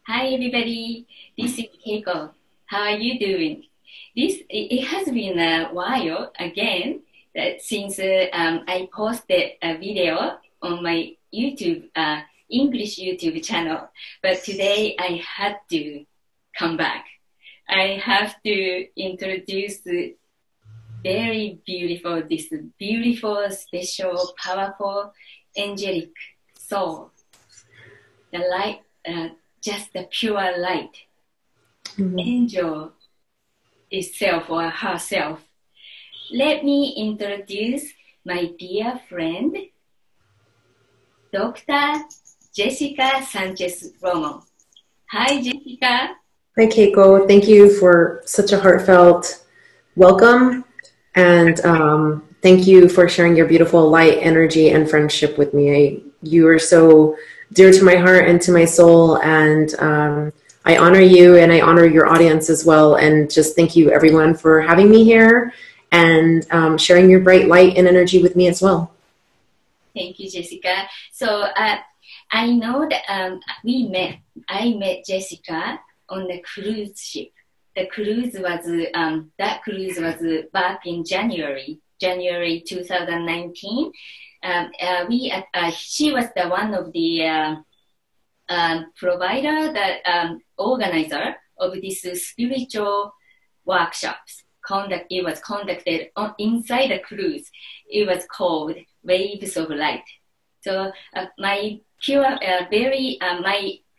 Hi everybody, this is Keiko. How are you doing? It has been a while again since I posted a video on my YouTube English YouTube channel, but today I had to come back. I have to introduce this beautiful, special, powerful, angelic soul, the light. Just the pure light, angel itself or herself. Let me introduce my dear friend, Dr. Jessica Sanchez-Romo. Hi, Jessica. Hi, Keiko. Thank you for such a heartfelt welcome. And thank you for sharing your beautiful light, energy, and friendship with me. You are so dear to my heart and to my soul. And I honor you and I honor your audience as well. And just thank you, everyone, for having me here and sharing your bright light and energy with me as well. Thank you, Jessica. So I know that I met Jessica on the cruise ship. The cruise was back in January 2019. She was the one of the provider, the organizer of this spiritual workshops. It was conducted inside the cruise. It was called Waves of Light. So my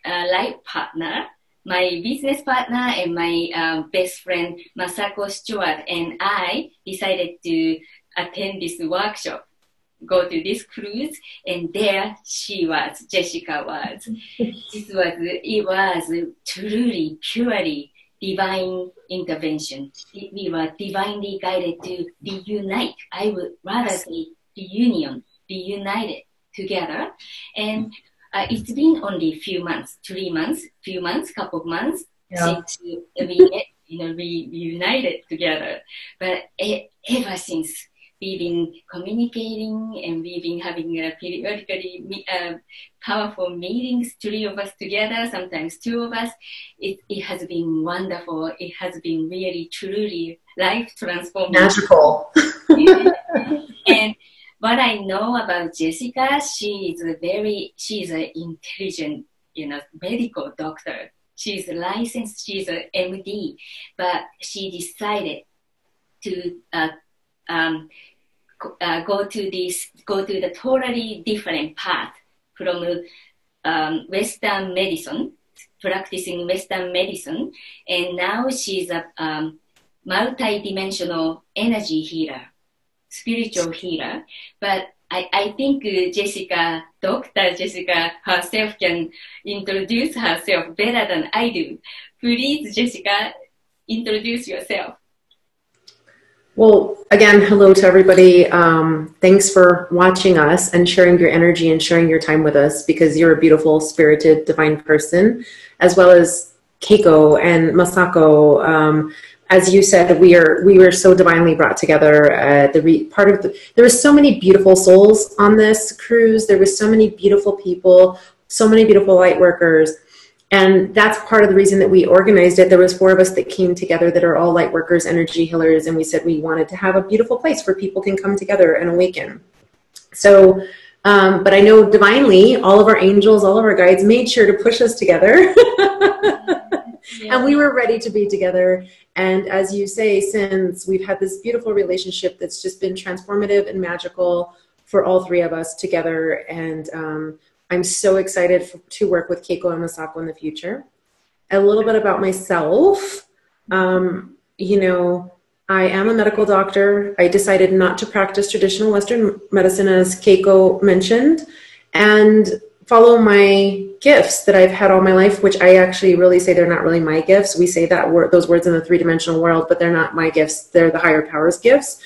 life partner, my business partner, and my best friend Masako Stewart and I decided to attend this workshop, go to this cruise, and there Jessica was. It was truly, purely divine intervention. We were divinely guided to reunite. I would rather say reunion, reunited together. And it's been only couple of months since we met, we reunited together. But ever since, we've been communicating and we've been having periodically powerful meetings, 3 of us together, sometimes 2 of us. It has been wonderful. It has been really, truly life transforming. Magical. And what I know about Jessica, she is an intelligent, medical doctor. She's licensed, she's an MD, but she decided to go to the totally different path from Western medicine, practicing Western medicine, and now she's a multi-dimensional energy healer, spiritual healer. But I think Dr. Jessica herself can introduce herself better than I do. Please, Jessica, introduce yourself. Well, again, hello to everybody. Thanks for watching us and sharing your energy and sharing your time with us, because you're a beautiful, spirited, divine person, as well as Keiko and Masako. As you said, we were so divinely brought together. There were so many beautiful souls on this cruise. There were so many beautiful people, so many beautiful light workers. And that's part of the reason that we organized it. There was 4 of us that came together that are all light workers, energy healers, and we said we wanted to have a beautiful place where people can come together and awaken. So, but I know divinely, all of our angels, all of our guides made sure to push us together. Yeah. And we were ready to be together. And as you say, since we've had this beautiful relationship that's just been transformative and magical for all 3 of us together. And I'm so excited to work with Keiko and Masako in the future. A little bit about myself. I am a medical doctor. I decided not to practice traditional Western medicine, as Keiko mentioned, and follow my gifts that I've had all my life, which I actually really say they're not really my gifts. We say those words in the 3-dimensional world, but they're not my gifts. They're the higher powers' gifts.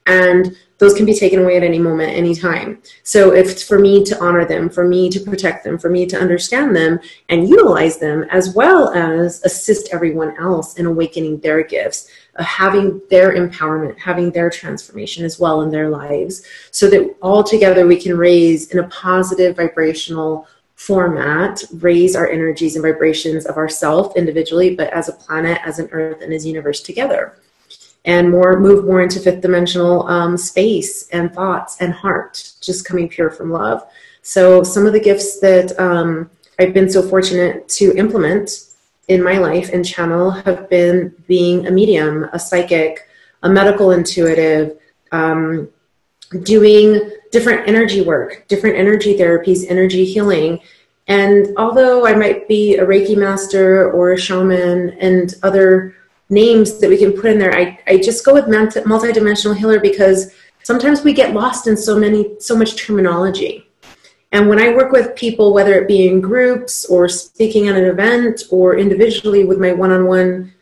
And those can be taken away at any moment, any time. So it's for me to honor them, for me to protect them, for me to understand them and utilize them, as well as assist everyone else in awakening their gifts, having their empowerment, having their transformation as well in their lives, so that all together we can raise in a positive vibrational format raise our energies and vibrations of ourself individually, but as a planet, as an earth, and as universe together. And move more into fifth dimensional space and thoughts and heart, just coming pure from love. So some of the gifts that I've been so fortunate to implement in my life and channel have been being a medium, a psychic, a medical intuitive, doing different energy work, different energy therapies, energy healing. And although I might be a Reiki master or a shaman and other names that we can put in there, I just go with multidimensional healer because sometimes we get lost in so much terminology. And when I work with people, whether it be in groups or speaking at an event or individually with my one-on-one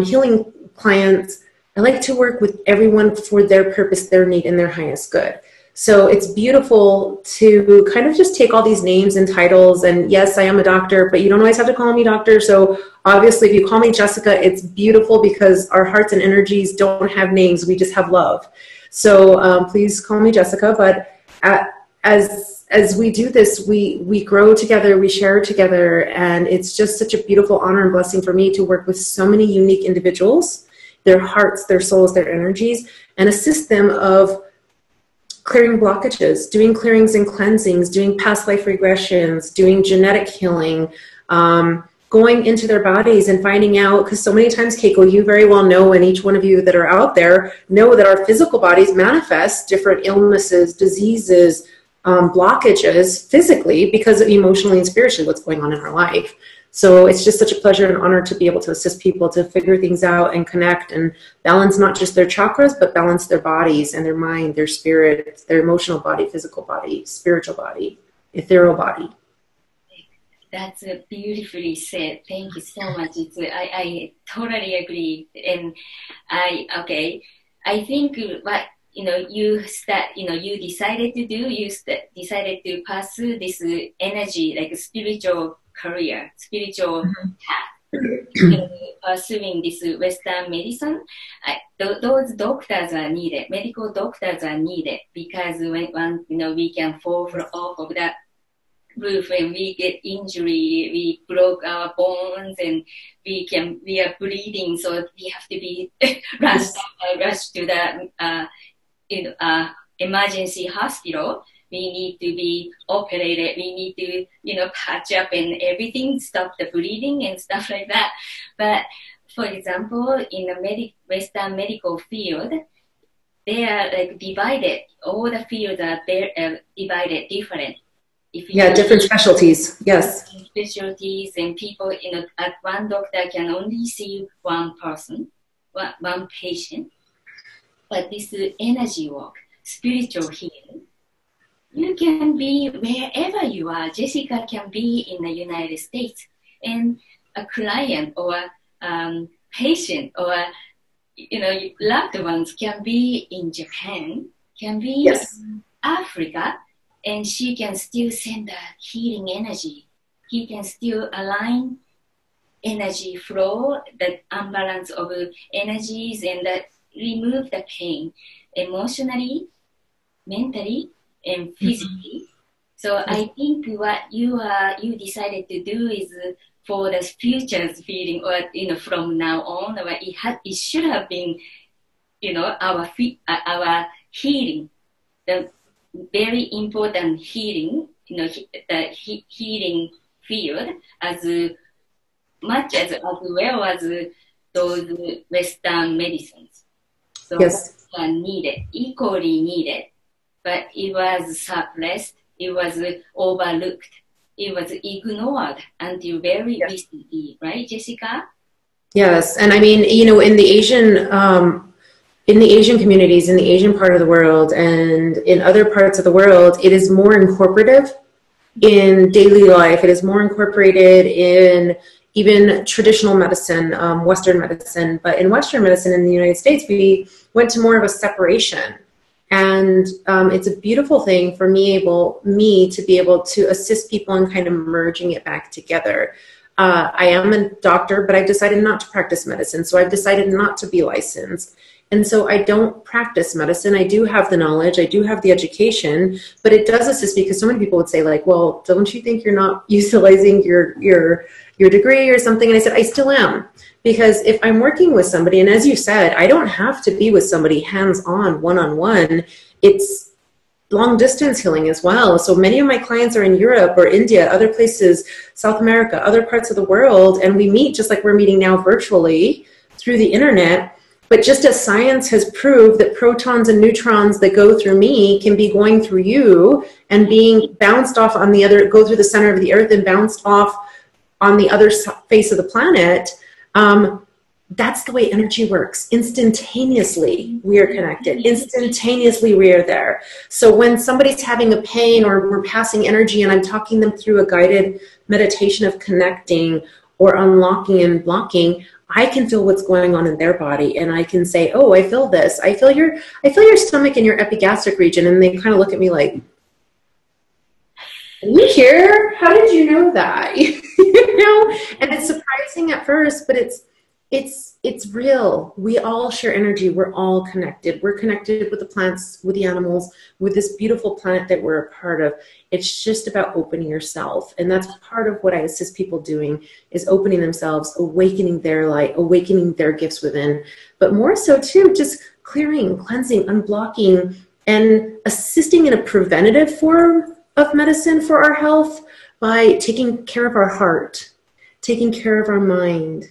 healing clients, I like to work with everyone for their purpose, their need, and their highest good. So it's beautiful to kind of just take all these names and titles. And yes, I am a doctor, but you don't always have to call me doctor. So obviously, if you call me Jessica, it's beautiful because our hearts and energies don't have names. We just have love. So please call me Jessica. But as we do this, we grow together, we share together. And it's just such a beautiful honor and blessing for me to work with so many unique individuals, their hearts, their souls, their energies, and assist them of clearing blockages, doing clearings and cleansings, doing past life regressions, doing genetic healing, going into their bodies and finding out, because so many times, Keiko, you very well know, and each one of you that are out there know that our physical bodies manifest different illnesses, diseases, blockages physically because of emotionally and spiritually what's going on in our life. So it's just such a pleasure and honor to be able to assist people to figure things out and connect and balance not just their chakras, but balance their bodies and their mind, their spirit, their emotional body, physical body, spiritual body, ethereal body. That's beautifully said. Thank you so much. I totally agree. And I think what you decided to do, decided to pursue this energy, like spiritual career, spiritual path, pursuing this Western medicine. Those doctors are needed, medical doctors are needed, because when we can fall off of that roof and we get injury, we broke our bones and we are bleeding, so we have to be rushed to the emergency hospital. We need to be operated. We need to, patch up and everything, stop the bleeding and stuff like that. But for example, in the Western medical field, they are like divided. All the fields are divided different. Different specialties. Yes. Specialties, and people, at one doctor can only see one person, one patient. But this energy work, spiritual healing, you can be wherever you are. Jessica can be in the United States, and a client or patient or loved ones can be in Japan, can be in Africa, and she can still send the healing energy. He can still align energy flow, the imbalance of energies, and remove the pain emotionally, mentally, and physically. So I think what you decided to do is for the future's feeling, or from now on, or it should have been, our healing, the very important healing, the healing field, as much as well as those Western medicines. So both are needed, equally needed. But it was suppressed, it was overlooked, it was ignored until very recently, right, Jessica? Yes, and I mean, in the Asian communities, in the Asian part of the world, and in other parts of the world, it is more incorporative in daily life. It is more incorporated in even traditional medicine, Western medicine. But in Western medicine in the United States, we went to more of a separation. And it's a beautiful thing for me to be able to assist people in kind of merging it back together. I am a doctor, but I've decided not to practice medicine. So I've decided not to be licensed. And so I don't practice medicine. I do have the knowledge, I do have the education, but it does assist because so many people would say like, well, don't you think you're not utilizing your degree or something? And I said, I still am. Because if I'm working with somebody, and as you said, I don't have to be with somebody hands-on, one-on-one. It's long distance healing as well. So many of my clients are in Europe or India, other places, South America, other parts of the world. And we meet just like we're meeting now virtually through the internet. But just as science has proved that protons and neutrons that go through me can be going through you and being bounced off on the other, go through the center of the earth and bounced off on the other face of the planet, that's the way energy works. Instantaneously, we are connected. Instantaneously, we are there. So when somebody's having a pain or we're passing energy and I'm talking them through a guided meditation of connecting or unlocking and blocking, I can feel what's going on in their body. And I can say, oh, I feel this. I feel your stomach and your epigastric region. And they kind of look at me like, are you here? How did you know that? You know, and it's surprising at first, but it's real. We all share energy. We're all connected. We're connected with the plants, with the animals, with this beautiful planet that we're a part of. It's just about opening yourself. And that's part of what I assist people doing is opening themselves, awakening their light, awakening their gifts within, but more so too, just clearing, cleansing, unblocking, and assisting in a preventative form of medicine for our health by taking care of our heart, taking care of our mind.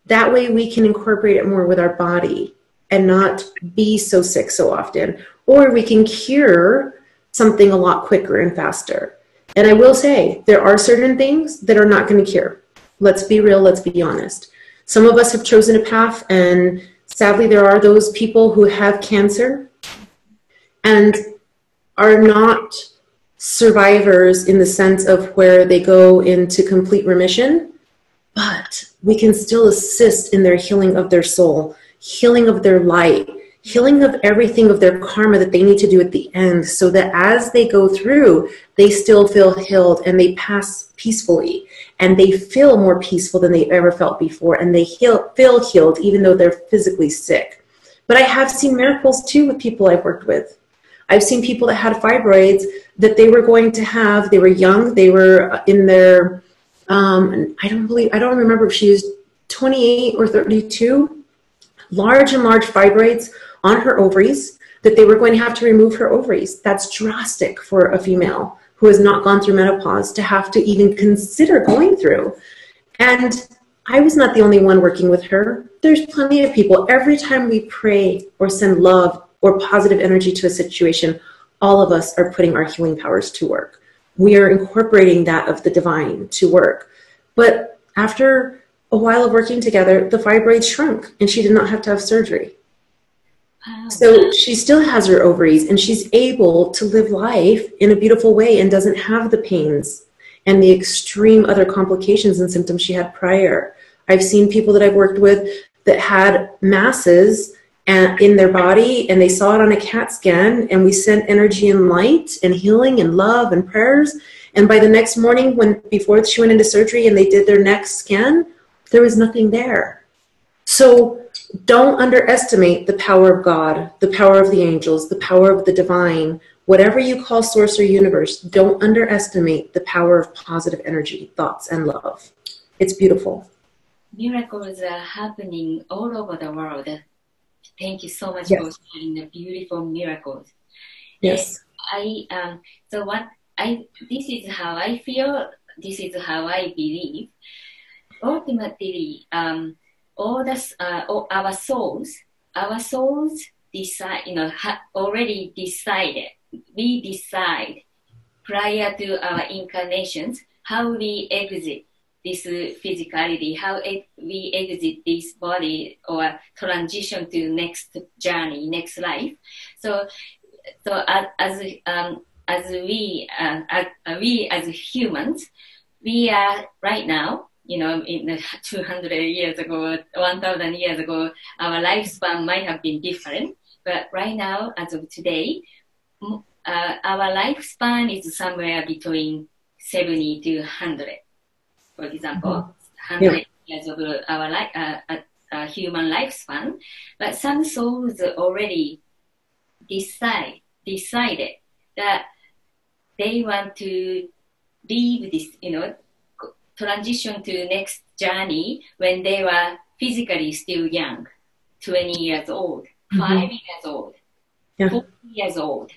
That way we can incorporate it more with our body and not be so sick so often. Or we can cure something a lot quicker and faster. And I will say, there are certain things that are not going to cure. Let's be real, let's be honest. Some of us have chosen a path, and sadly there are those people who have cancer and are not survivors in the sense of where they go into complete remission, but we can still assist in their healing of their soul, healing of their light, healing of everything of their karma that they need to do at the end, so that as they go through, they still feel healed and they pass peacefully and they feel more peaceful than they ever felt before, and they feel healed even though they're physically sick. But I have seen miracles too with people I've worked with. I've seen people that had fibroids that they were going to have, they were young, they were in their, I don't remember if she was 28 or 32, large fibroids on her ovaries, that they were going to have to remove her ovaries. That's drastic for a female who has not gone through menopause to have to even consider going through. And I was not the only one working with her. There's plenty of people. Every time we pray or send love or positive energy to a situation, all of us are putting our healing powers to work. We are incorporating that of the divine to work. But after a while of working together, the fibroids shrunk and she did not have to have surgery. Wow. So she still has her ovaries and she's able to live life in a beautiful way and doesn't have the pains and the extreme other complications and symptoms she had prior. I've seen people that I've worked with that had masses in their body, and they saw it on a CAT scan, and we sent energy and light and healing and love and prayers. And by the next morning, before she went into surgery and they did their next scan, there was nothing there. So don't underestimate the power of God, the power of the angels, the power of the divine, whatever you call source or universe. Don't underestimate the power of positive energy, thoughts, and love. It's beautiful. Miracles are happening all over the world. Thank you so much for sharing the beautiful miracles. Yes. This is how I feel. This is how I believe. Ultimately, our souls decide. Already decided. We decide prior to our incarnations how we exit this physicality, how we exit this body or transition to next journey, next life. So as we as humans, we are right now, in 200 years ago, 1,000 years ago, our lifespan might have been different. But right now, as of today, our lifespan is somewhere between 70 to 100. For example, 100 years of our human lifespan, but some souls already decided that they want to leave this, transition to next journey when they were physically still young, 20 years old, 5 years old, 40 years old.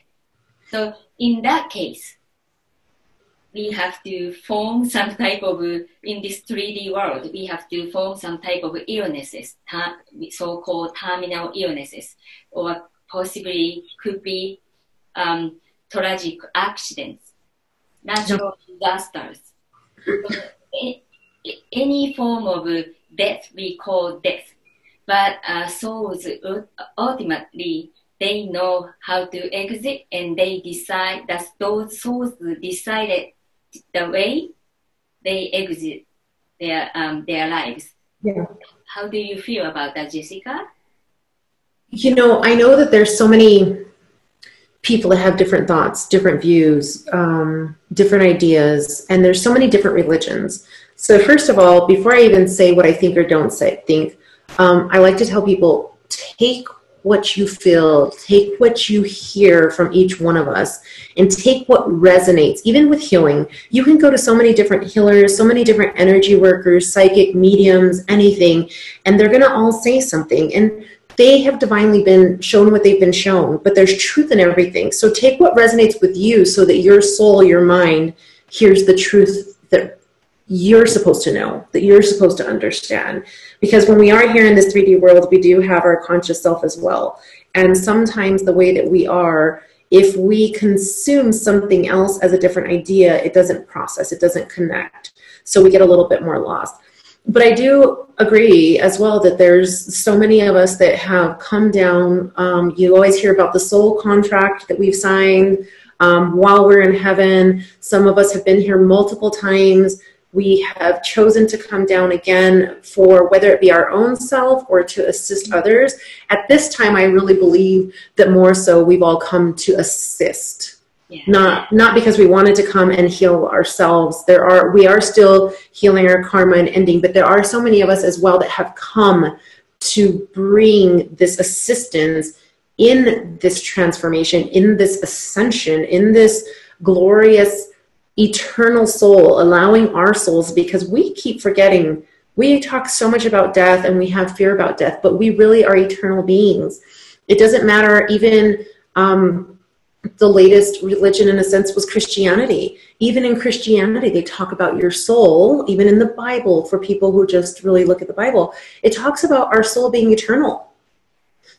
So in that case, we have to form some type of, in this 3D world, we have to form some type of illnesses, so-called terminal illnesses, or possibly could be tragic accidents, natural disasters. So, any form of death we call death, but souls ultimately they know how to exit, and they decide that those souls decided the way they exit their lives. Yeah. How do you feel about that, Jessica? I know that there's so many people that have different thoughts, different views, different ideas, and there's so many different religions. So first of all, before I even say what I think or don't think, I like to tell people, take what you feel, take what you hear from each one of us, and take what resonates. Even with healing, you can go to so many different healers, so many different energy workers, psychic mediums, anything, and they're going to all say something. And they have divinely been shown what they've been shown, but there's truth in everything. So take what resonates with you so that your soul, your mind, hears the truth that you're supposed to know, that you're supposed to understand. Because when we are here in this 3D world, we do have our conscious self as well. And sometimes the way that we are, if we consume something else as a different idea, it doesn't process, it doesn't connect. So we get a little bit more lost. But I do agree as well that there's so many of us that have come down. You always hear about the soul contract that we've signed while we're in heaven. Some of us have been here multiple times. We have chosen to come down again for whether it be our own self or to assist others. At this time, I really believe that more so we've all come to assist. Yeah. Not because we wanted to come and heal ourselves. We are still healing our karma and ending, but there are so many of us as well that have come to bring this assistance in this transformation, in this ascension, in this glorious eternal soul, allowing our souls, because we keep forgetting. We talk so much about death and we have fear about death, but we really are eternal beings. It doesn't matter. Even the latest religion, in a sense, was Christianity. Even in Christianity, they talk about your soul. Even in the Bible, for people who just really look at the Bible, it talks about our soul being eternal.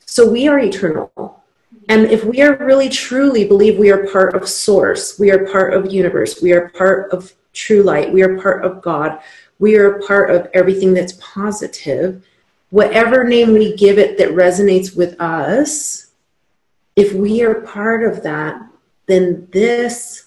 So we are eternal. And if we are really truly believe we are part of source, we are part of universe, we are part of true light, we are part of God, we are part of everything that's positive, whatever name we give it that resonates with us, if we are part of that, then this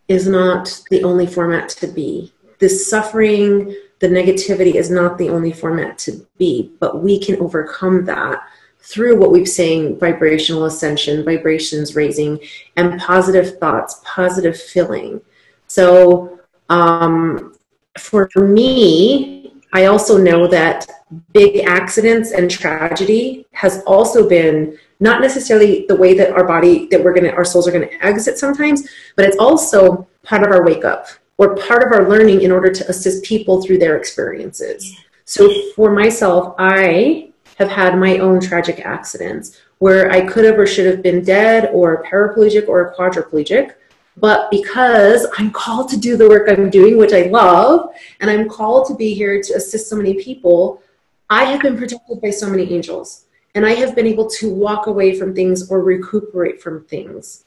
is not the only format to be. This suffering, the negativity is not the only format to be, but we can overcome that through what we've saying, vibrational ascension, vibrations raising, and positive thoughts, positive feeling. So for me, I also know that big accidents and tragedy has also been not necessarily the way that our souls are gonna exit sometimes, but it's also part of our wake up or part of our learning in order to assist people through their experiences. So for myself, I have had my own tragic accidents where I could have or should have been dead or paraplegic or quadriplegic. But because I'm called to do the work I'm doing, which I love, and I'm called to be here to assist so many people, I have been protected by so many angels. And I have been able to walk away from things or recuperate from things.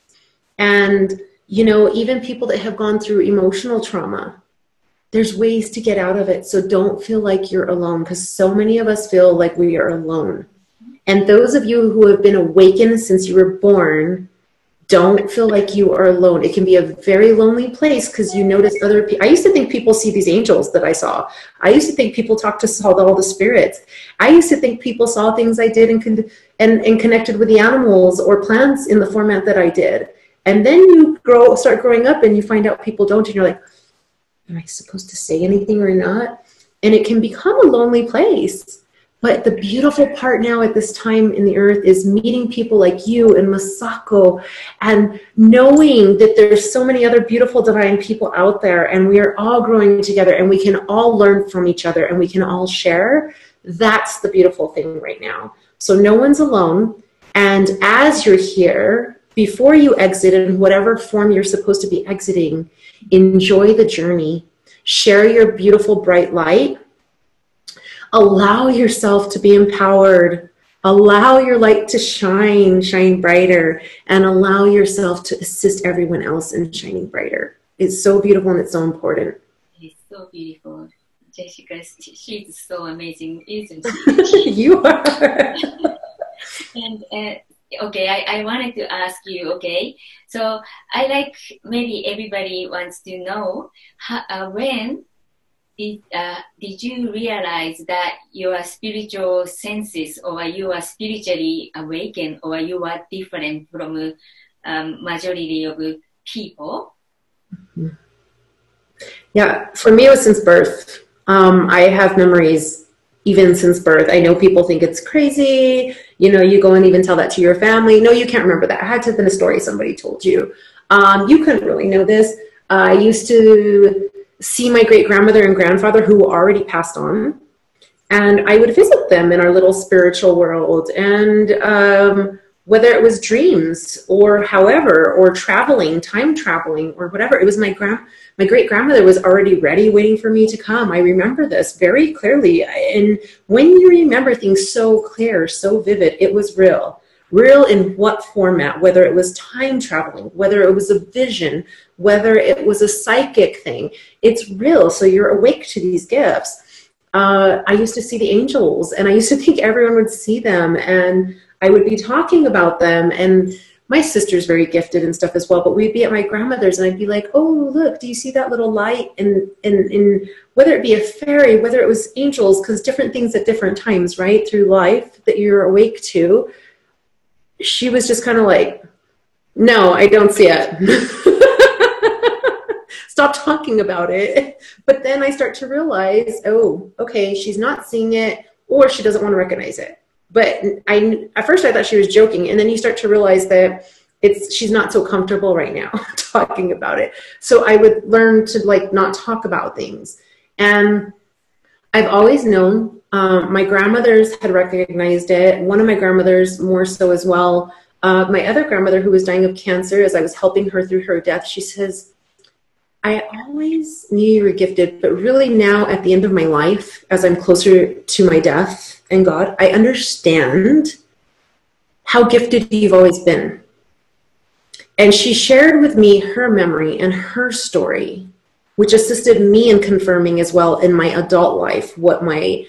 And, even people that have gone through emotional trauma, there's ways to get out of it. So don't feel like you're alone, because so many of us feel like we are alone. And those of you who have been awakened since you were born, don't feel like you are alone. It can be a very lonely place because you notice other people. I used to think people see these angels that I saw. I used to think people talked to all the spirits. I used to think people saw things I did and connected with the animals or plants in the format that I did. And then you start growing up and you find out people don't, and you're like, am I supposed to say anything or not? And it can become a lonely place. But the beautiful part now at this time in the earth is meeting people like you and Masako, and knowing that there's so many other beautiful divine people out there, and we are all growing together, and we can all learn from each other, and we can all share. That's the beautiful thing right now. So no one's alone. And as you're here, before you exit in whatever form you're supposed to be exiting, enjoy the journey. Share your beautiful bright light. Allow yourself to be empowered. Allow your light to shine brighter, and allow yourself to assist everyone else in shining brighter. It's so beautiful and it's so important. It's so beautiful. Jessica, she's so amazing, isn't she? You are. And okay, I wanted to ask you, okay, so I like, maybe everybody wants to know, when did you realize that your spiritual senses, or you are spiritually awakened, or you are different from majority of people? Yeah, for me it was since birth. I have memories even since birth. I know people think it's crazy. You know, you go and even tell that to your family. No, you can't remember that. It had to have been a story somebody told you. You couldn't really know this. I used to see my great-grandmother and grandfather who already passed on, and I would visit them in our little spiritual world. And whether it was dreams or however, or traveling, time traveling or whatever, it was my great-grandmother was already ready, waiting for me to come. I remember this very clearly. And when you remember things so clear, so vivid, it was real. Real in what format, whether it was time traveling, whether it was a vision, whether it was a psychic thing, it's real. So you're awake to these gifts. I used to see the angels, and I used to think everyone would see them, and I would be talking about them. And my sister's very gifted and stuff as well, but we'd be at my grandmother's and I'd be like, oh, look, do you see that little light? And whether it be a fairy, whether it was angels, because different things at different times, right, through life that you're awake to. She was just kind of like, no, I don't see it. Stop talking about it. But then I start to realize, oh, okay, she's not seeing it, or she doesn't want to recognize it. But at first I thought she was joking. And then you start to realize that she's not so comfortable right now talking about it. So I would learn to like not talk about things. And I've always known, my grandmothers had recognized it. One of my grandmothers more so as well. My other grandmother, who was dying of cancer, as I was helping her through her death, she says, I always knew you were gifted, but really now at the end of my life, as I'm closer to my death and God, I understand how gifted you've always been. And she shared with me her memory and her story, which assisted me in confirming as well in my adult life what my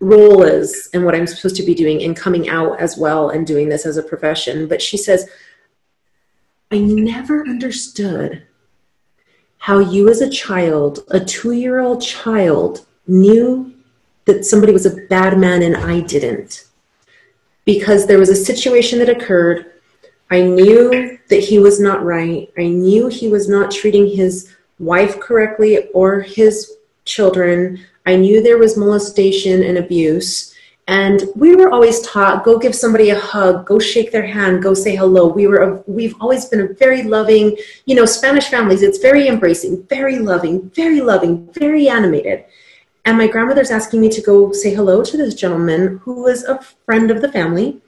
role is and what I'm supposed to be doing, and coming out as well and doing this as a profession. But she says, I never understood how you as a child, a 2-year-old child, knew that somebody was a bad man and I didn't. Because there was a situation that occurred. I knew that he was not right. I knew he was not treating his wife correctly or his children. I knew there was molestation and abuse. And we were always taught, go give somebody a hug, go shake their hand, go say hello. We've always been a very loving, Spanish families, it's very embracing, very loving, very animated. And my grandmother's asking me to go say hello to this gentleman who was a friend of the family.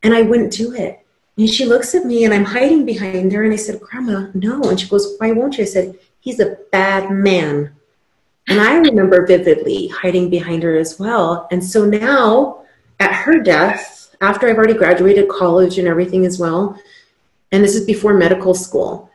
And I wouldn't do it. And she looks at me and I'm hiding behind her. And I said, Grandma, no. And she goes, why won't you? I said, he's a bad man. And I remember vividly hiding behind her as well. And so now at her death, after I've already graduated college and everything as well, and this is before medical school.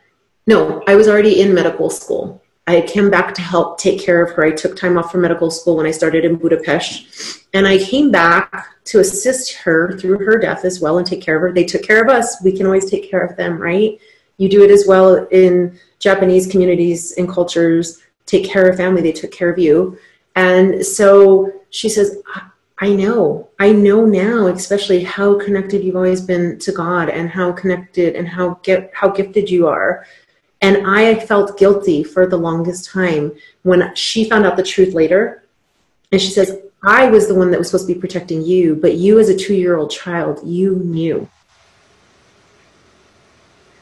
No, I was already in medical school. I came back to help take care of her. I took time off from medical school when I started in Budapest. And I came back to assist her through her death as well and take care of her. They took care of us. We can always take care of them, right? You do it as well in Japanese communities and cultures. Take care of family, they took care of you. And so she says, I know now, especially how connected you've always been to God, and how connected and how gifted you are. And I felt guilty for the longest time when she found out the truth later. And she says, I was the one that was supposed to be protecting you, but you as a 2-year-old child, you knew.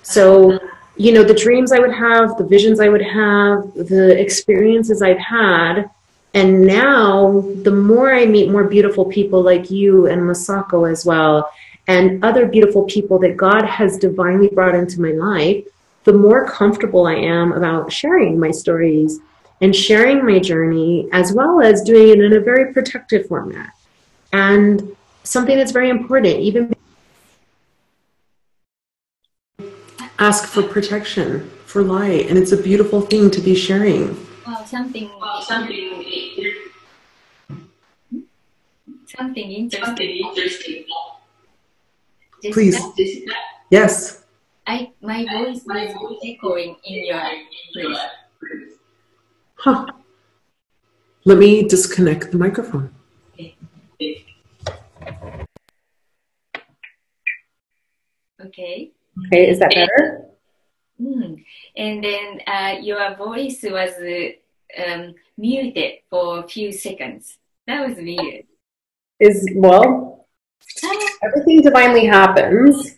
So, you know, the dreams I would have, the visions I would have, the experiences I've had, and now the more I meet more beautiful people like you and Masako as well, and other beautiful people that God has divinely brought into my life, the more comfortable I am about sharing my stories and sharing my journey, as well as doing it in a very protected format. And something that's very important, even ask for protection, for light, and it's a beautiful thing to be sharing. Something interesting. Please. Yes. My voice is echoing in your place. Huh. Let me disconnect the microphone. Okay. Okay, is that better? And then your voice was muted for a few seconds. That was weird. Everything divinely happens.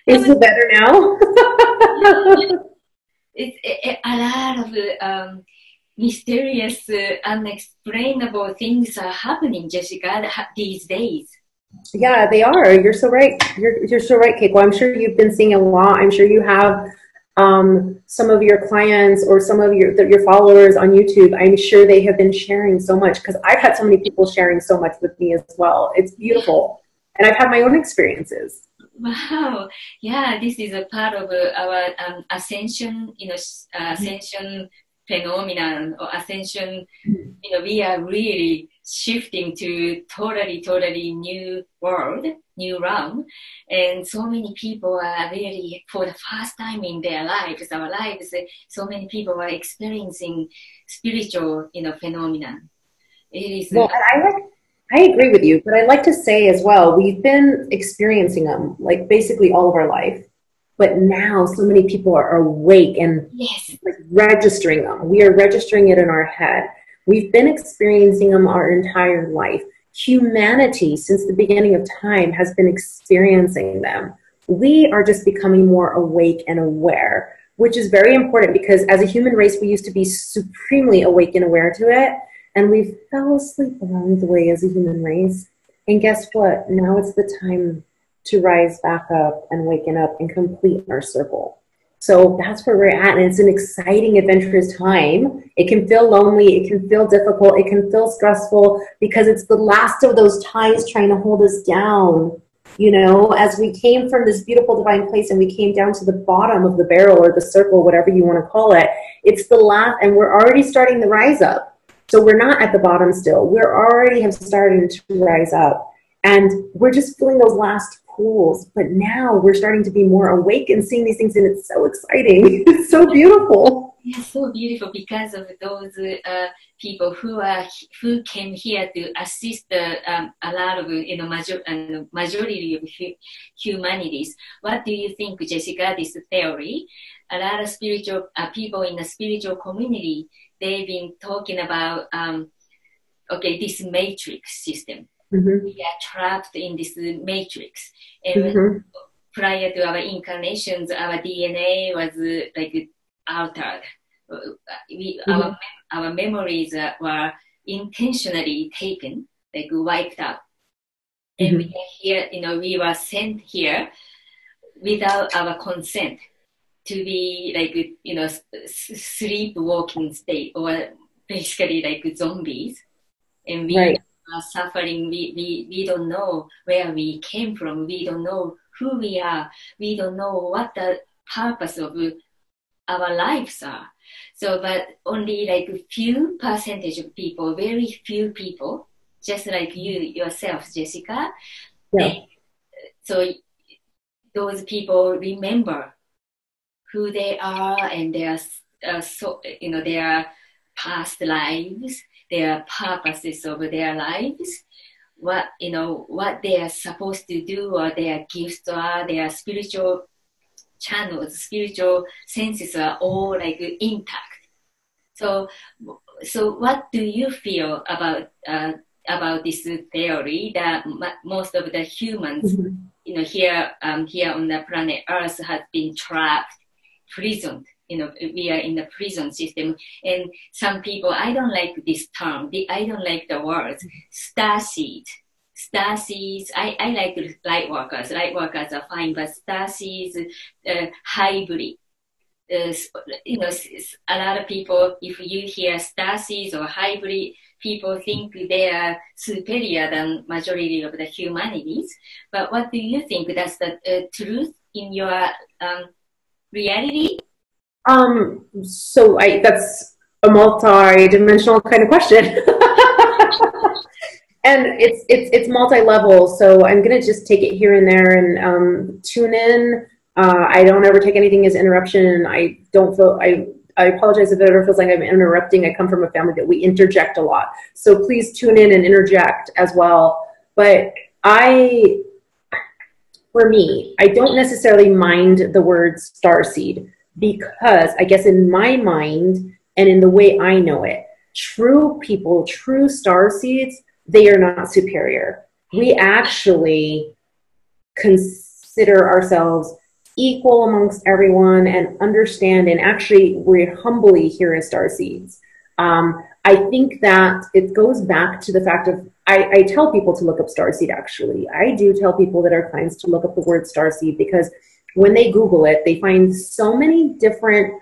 Is it better now? It's a lot of mysterious, unexplainable things are happening, Jessica, these days. Yeah, they are. You're so right. You're so right, Keiko. I'm sure you've been seeing a lot. I'm sure you have some of your clients or some of your followers on YouTube. I'm sure they have been sharing so much because I've had so many people sharing so much with me as well. It's beautiful. And I've had my own experiences. Wow. Yeah, this is a part of our ascension, ascension phenomenon or ascension. We are really shifting to totally new world, new realm. And so many people are really, for the first time in their lives, our lives, so many people are experiencing spiritual, phenomenon. It is. Well, I agree with you, but I'd like to say as well, we've been experiencing them like basically all of our life. But now so many people are awake and registering them. We are registering it in our head. We've been experiencing them our entire life. Humanity, since the beginning of time, has been experiencing them. We are just becoming more awake and aware, which is very important because as a human race, we used to be supremely awake and aware to it. And we fell asleep along the way as a human race. And guess what? Now it's the time to rise back up and waken up and complete our circle. So that's where we're at. And it's an exciting, adventurous time. It can feel lonely. It can feel difficult. It can feel stressful because it's the last of those ties trying to hold us down. You know, as we came from this beautiful divine place and we came down to the bottom of the barrel or the circle, whatever you want to call it, it's the last, and we're already starting the rise up. So we're not at the bottom still. We're already have started to rise up. And we're just feeling those last pools. But now we're starting to be more awake and seeing these things, and it's so exciting. It's so beautiful. Yeah, so beautiful because of those people who came here to assist a lot of majority of humanities. What do you think, Jessica? This theory, a lot of spiritual people in the spiritual community, they've been talking about this matrix system. Mm-hmm. We are trapped in this matrix, and prior to our incarnations, our DNA was like altered. Our memories were intentionally taken, like wiped out. And we are here, we were sent here without our consent to be like, sleepwalking state, or basically like zombies. And we are suffering. We don't know where we came from. We don't know who we are. We don't know what the purpose of our lives are. So, but only like a few percentage of people, very few people, just like you yourself, Jessica. So those people remember who they are and their past lives, their purposes of their lives, what they are supposed to do, or their gifts are, their spiritual channels, spiritual senses are all like intact. So so what do you feel about this theory that most of the humans, here on the planet Earth has been trapped, prisoned. We are in the prison system, and some people, I don't like this term. I don't like the words starseed. Starseeds, I like light workers. Light workers are fine, but starseeds, hybrid. A lot of people, if you hear starseeds or hybrid, people think they are superior than majority of the humanities. But what do you think? That's the truth in your reality? So that's a multi-dimensional kind of question. And it's multi-level, so I'm gonna just take it here and there and tune in. I don't ever take anything as interruption. I don't feel I apologize if it ever feels like I'm interrupting. I come from a family that we interject a lot, so please tune in and interject as well. But for me, I don't necessarily mind the word starseed, because I guess in my mind and in the way I know it, true people, true starseeds, they are not superior. We actually consider ourselves equal amongst everyone and understand, and actually we're humbly here as starseeds. I think that it goes back to the fact of, I tell people to look up starseed actually. I do tell people that are clients to look up the word starseed, because when they Google it, they find so many different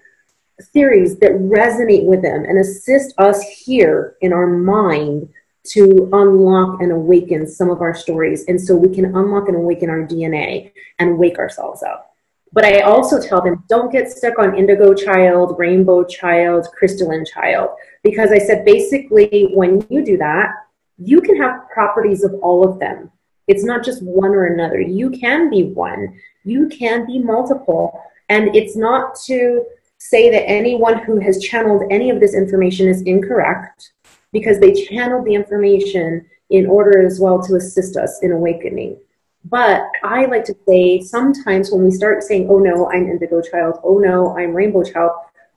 theories that resonate with them and assist us here in our mind to unlock and awaken some of our stories. And so we can unlock and awaken our DNA and wake ourselves up. But I also tell them, don't get stuck on indigo child, rainbow child, crystalline child, because I said, basically, when you do that, you can have properties of all of them. It's not just one or another. You can be one. You can be multiple. And it's not to say that anyone who has channeled any of this information is incorrect, because they channeled the information in order as well to assist us in awakening. But I like to say, sometimes when we start saying, oh no, I'm indigo child, oh no, I'm rainbow child,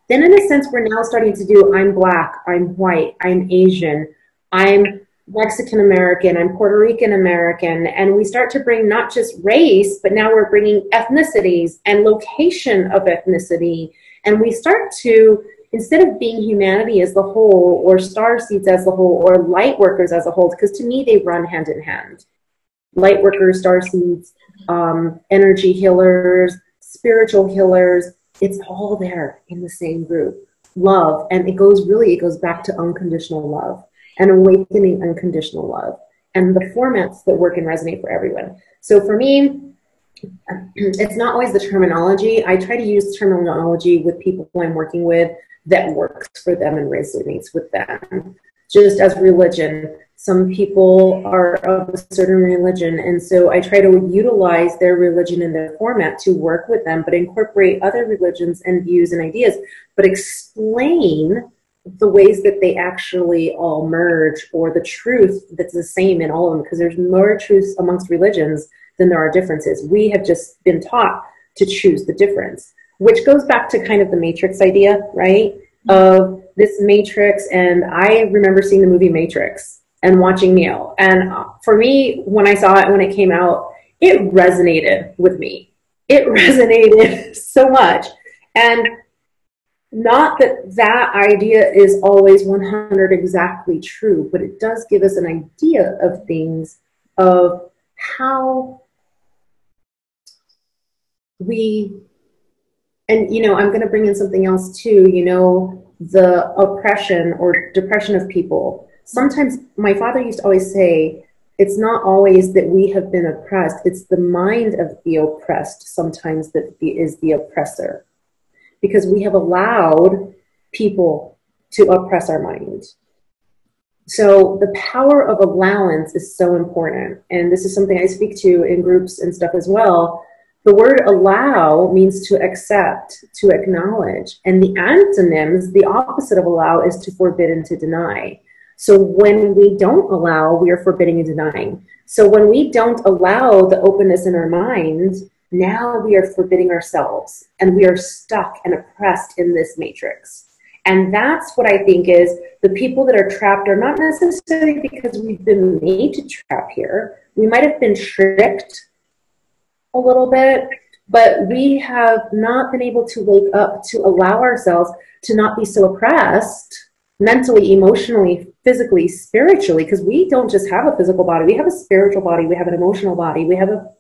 then in a sense we're now starting to do, I'm black, I'm white, I'm Asian, I'm Mexican American, I'm Puerto Rican American, and we start to bring not just race, but now we're bringing ethnicities and location of ethnicity, and we start to, instead of being humanity as the whole, or star seeds as the whole, or light workers as a whole, because to me they run hand in hand. Light workers, star seeds, energy healers, spiritual healers, it's all there in the same group. Love, and it goes back to unconditional love and awakening unconditional love, and the formats that work and resonate for everyone. So for me, it's not always the terminology. I try to use terminology with people who I'm working with that works for them and resonates with them. Just as religion, some people are of a certain religion, and so I try to utilize their religion and their format to work with them, but incorporate other religions and views and ideas, but explain the ways that they actually all merge, or the truth that's the same in all of them, because there's more truths amongst religions than there are differences. We have just been taught to choose the difference, which goes back to kind of the Matrix idea, right? Of this Matrix. And I remember seeing the movie Matrix and watching Neo. And for me, when I saw it, when it came out, it resonated with me. It resonated so much. And not that that idea is always 100 exactly true, but it does give us an idea of things, of how we, and I'm going to bring in something else too, the oppression or depression of people. Sometimes my father used to always say, it's not always that we have been oppressed, it's the mind of the oppressed sometimes that is the oppressor, because we have allowed people to oppress our mind. So the power of allowance is so important. And this is something I speak to in groups and stuff as well. The word allow means to accept, to acknowledge. And the antonyms, the opposite of allow, is to forbid and to deny. So when we don't allow, we are forbidding and denying. So when we don't allow the openness in our minds, now we are forbidding ourselves, and we are stuck and oppressed in this matrix. And that's what I think is the people that are trapped are not necessarily because we've been made to trap here. We might have been tricked a little bit, but we have not been able to wake up to allow ourselves to not be so oppressed mentally, emotionally, physically, spiritually, because we don't just have a physical body. We have a spiritual body. We have an emotional body. We have a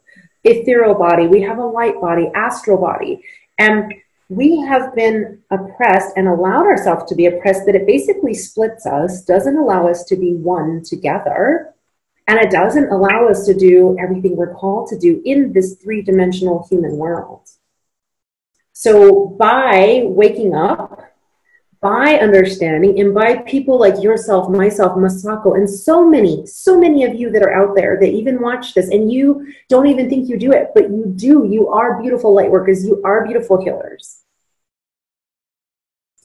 ethereal body. We have a light body, astral body. And we have been oppressed and allowed ourselves to be oppressed that it basically splits us, doesn't allow us to be one together. And it doesn't allow us to do everything we're called to do in this three-dimensional human world. So by waking up, by understanding, and by people like yourself, myself, Masako, and so many of you that are out there that even watch this, and you don't even think you do it, but you do. You are beautiful light workers. You are beautiful healers.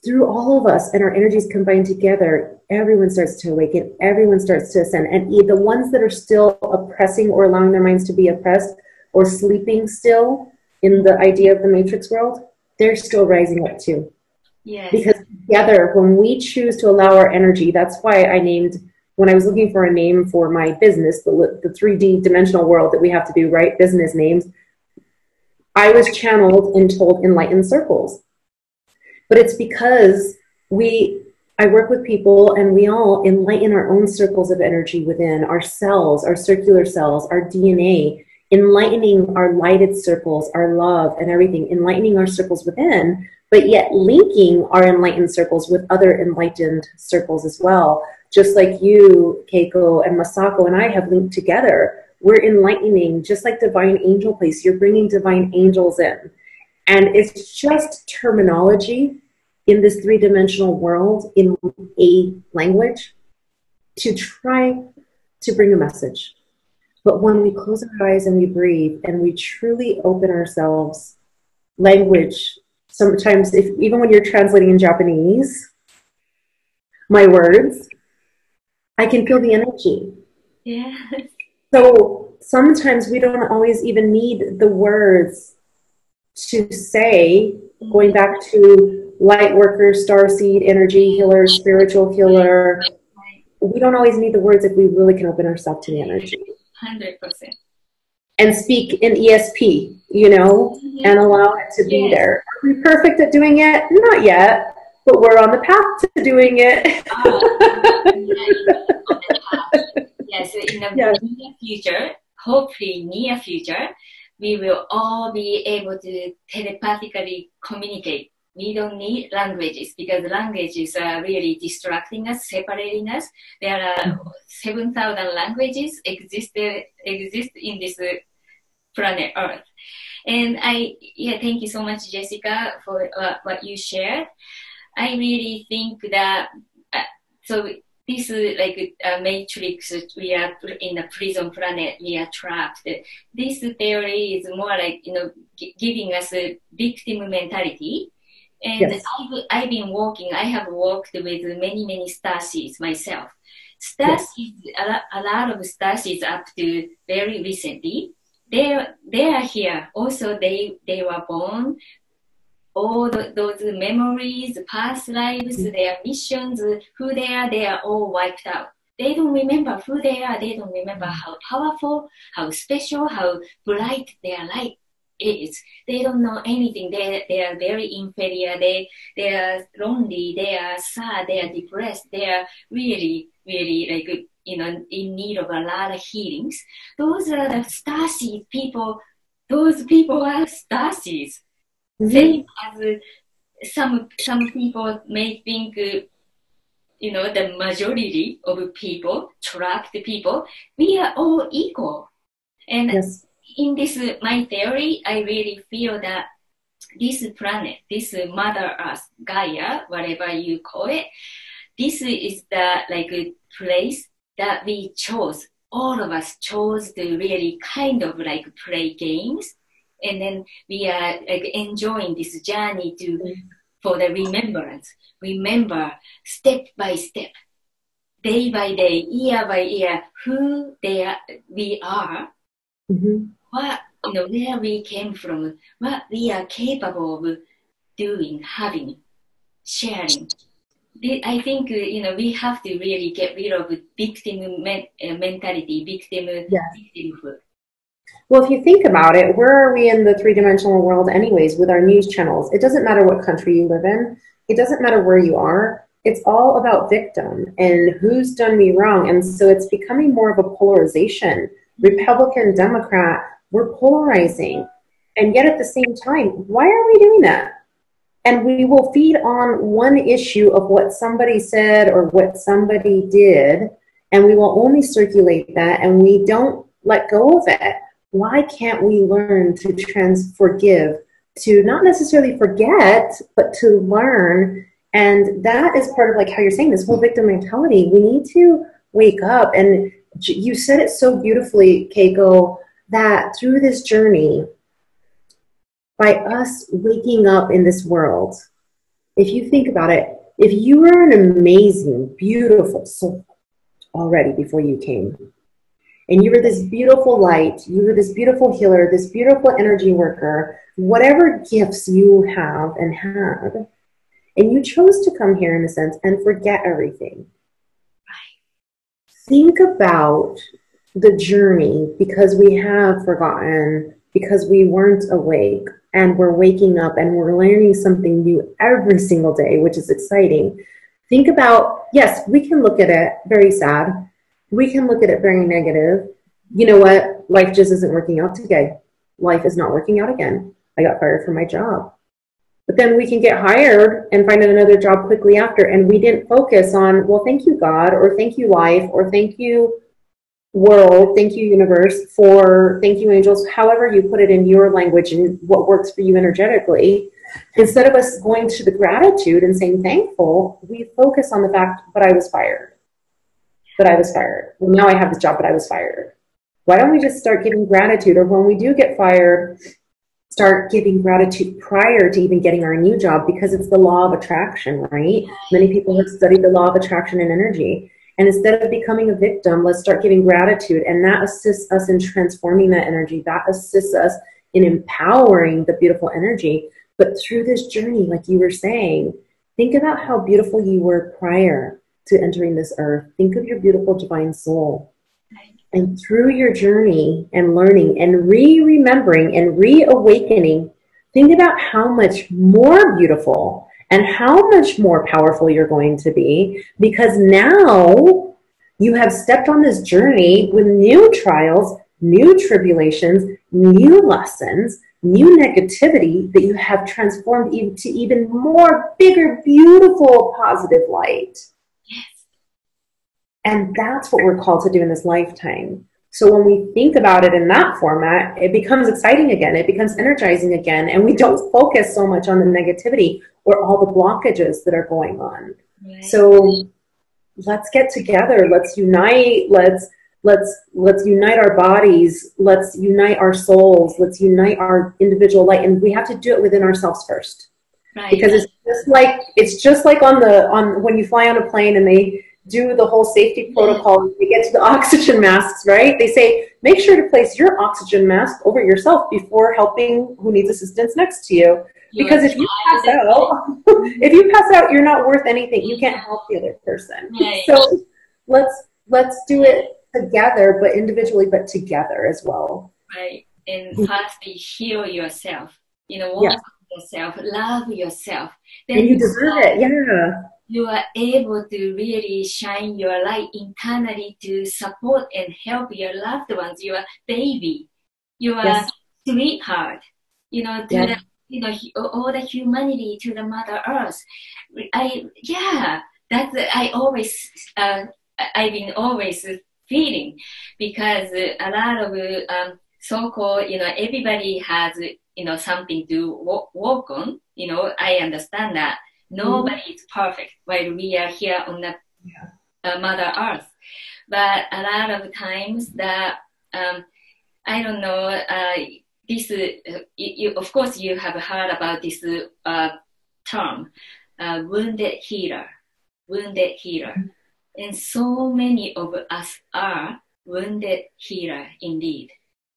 Through all of us and our energies combined together, everyone starts to awaken, everyone starts to ascend. And the ones that are still oppressing or allowing their minds to be oppressed or sleeping still in the idea of the matrix world, they're still rising up too. Yes. Because together, when we choose to allow our energy, that's why I named, when I was looking for a name for my business, the 3D dimensional world that we have to do, right? Business names, I was channeled and told enlightened circles. But it's because I work with people and we all enlighten our own circles of energy within our cells, our circular cells, our DNA, enlightening our lighted circles, our love and everything, enlightening our circles within, but yet linking our enlightened circles with other enlightened circles as well. Just like you, Keiko, and Masako and I have linked together. We're enlightening, just like divine angel place. You're bringing divine angels in. And it's just terminology in this three-dimensional world in a language to try to bring a message. But when we close our eyes and we breathe and we truly open ourselves, language, sometimes even when you're translating in Japanese, my words, I can feel the energy. Yeah. So sometimes we don't always even need the words to say, going back to light worker, starseed, energy healer, spiritual healer. We don't always need the words if we really can open ourselves to the energy. 100%. And speak in ESP, and allow it to be there. Are we perfect at doing it? Not yet, but we're on the path to doing it. Yes, in the near future, hopefully near future, we will all be able to telepathically communicate. We don't need languages because languages are really distracting us, separating us. There are 7,000 languages exist in this planet Earth. And thank you so much, Jessica, for what you shared. I really think that, so this is like a matrix, we are in a prison planet, we are trapped. This theory is more like, giving us a victim mentality. And yes. I have worked with many starseeds myself. Starseeds, yes. a lot of starseeds up to very recently, they are here. Also, they were born. All those memories, past lives, their missions, who they are all wiped out. They don't remember who they are. They don't remember how powerful, how special, how bright their light is. They don't know anything. They are very inferior. They are lonely. They are sad. They are depressed. They are really like, in need of a lot of healings. Those are the starseed people. Those people are starseeds. Same as some people may think, the majority of people, trapped people, we are all equal. And yes. In this, my theory, I really feel that this planet, this Mother Earth, Gaia, whatever you call it, this is the place that we chose. All of us chose to really kind of play games. And then we are enjoying this journey for the remembrance. Remember step by step, day by day, year by year, who we are, what, where we came from, what we are capable of doing, having, sharing. I think, we have to really get rid of victim mentality, Yes. victimhood. Well, if you think about it, where are we in the three-dimensional world anyways with our news channels? It doesn't matter what country you live in. It doesn't matter where you are. It's all about victim and who's done me wrong. And so it's becoming more of a polarization. Republican, Democrat, we're polarizing. And yet at the same time, why are we doing that? And we will feed on one issue of what somebody said or what somebody did, and we will only circulate that, and we don't let go of it. Why can't we learn to forgive, to not necessarily forget, but to learn? And that is part of like how you're saying this whole victim mentality. We need to wake up. And you said it so beautifully, Keiko, that through this journey, by us waking up in this world, if you think about it, if you were an amazing, beautiful soul already before you came, and you were this beautiful light, you were this beautiful healer, this beautiful energy worker, whatever gifts you have and had, and you chose to come here in a sense and forget everything. Think about the journey, because we have forgotten, because we weren't awake, and we're waking up and we're learning something new every single day, which is exciting. Think about, yes, we can look at it very sad. We can look at it very negative. You know what? Life just isn't working out today. Life is not working out again. I got fired from my job. But then we can get hired and find another job quickly after. And we didn't focus on, well, thank you, God, or thank you, life, or thank you, world, thank you, universe, for thank you, angels, however you put it in your language and what works for you energetically. Instead of us going to the gratitude and saying thankful, we focus on the fact, but I was fired. But I was fired. Well, now I have this job, but I was fired. Why don't we just start giving gratitude? Or when we do get fired, start giving gratitude prior to even getting our new job, because it's the law of attraction, right? Many people have studied the law of attraction and energy. And instead of becoming a victim, let's start giving gratitude. And that assists us in transforming that energy. That assists us in empowering the beautiful energy. But through this journey, like you were saying, think about how beautiful you were prior to entering this earth. Think of your beautiful divine soul. And through your journey and learning and remembering and reawakening, think about how much more beautiful and how much more powerful you're going to be, because now you have stepped on this journey with new trials, new tribulations, new lessons, new negativity that you have transformed into even more bigger, beautiful, positive light. And that's what we're called to do in this lifetime. So when we think about it in that format, it becomes exciting again. It becomes energizing again. And we don't focus so much on the negativity or all the blockages that are going on. Right. So let's get together. Let's unite. Let's unite our bodies. Let's unite our souls. Let's unite our individual light. And we have to do it within ourselves first. Right. Because it's just like on when you fly on a plane and they do the whole safety protocol, they get to the oxygen masks, right? They say, make sure to place your oxygen mask over yourself before helping who needs assistance next to you. Because if you pass out, you're not worth anything. You can't help the other person. Right. So let's do it together, but individually, but together as well. Right. And first, heal yourself. Work on yourself, love yourself. Then and you deserve it. Yeah. You are able to really shine your light internally to support and help your loved ones, your baby, your sweetheart, to all the humanity, to the Mother Earth. I've been always feeling, because a lot of so-called, everybody has, something to work on. I understand that. Nobody is perfect while we are here on the Mother Earth. But a lot of times that, I don't know, this, of course you have heard about this term, wounded healer. And so many of us are wounded healer indeed.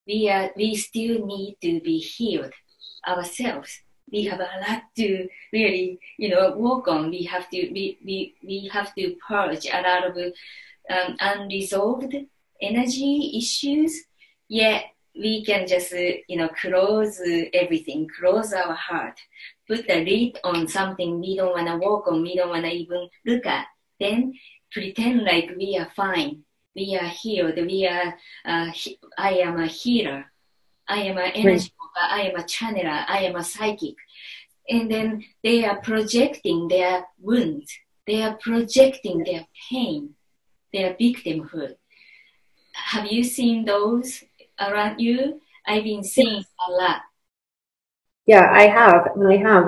We still need to be healed ourselves. we have a lot to really, work on. We have to purge a lot of unresolved energy issues. Yet we can just, close everything, close our heart, put the lid on something we don't want to work on, we don't want to even look at. Then pretend like we are fine. We are healed. I am a healer. I am an energy worker. I am a channeler. I am a psychic. And then they are projecting their wounds. They are projecting their pain, their victimhood. Have you seen those around you? I've been seeing a lot. Yeah, I have.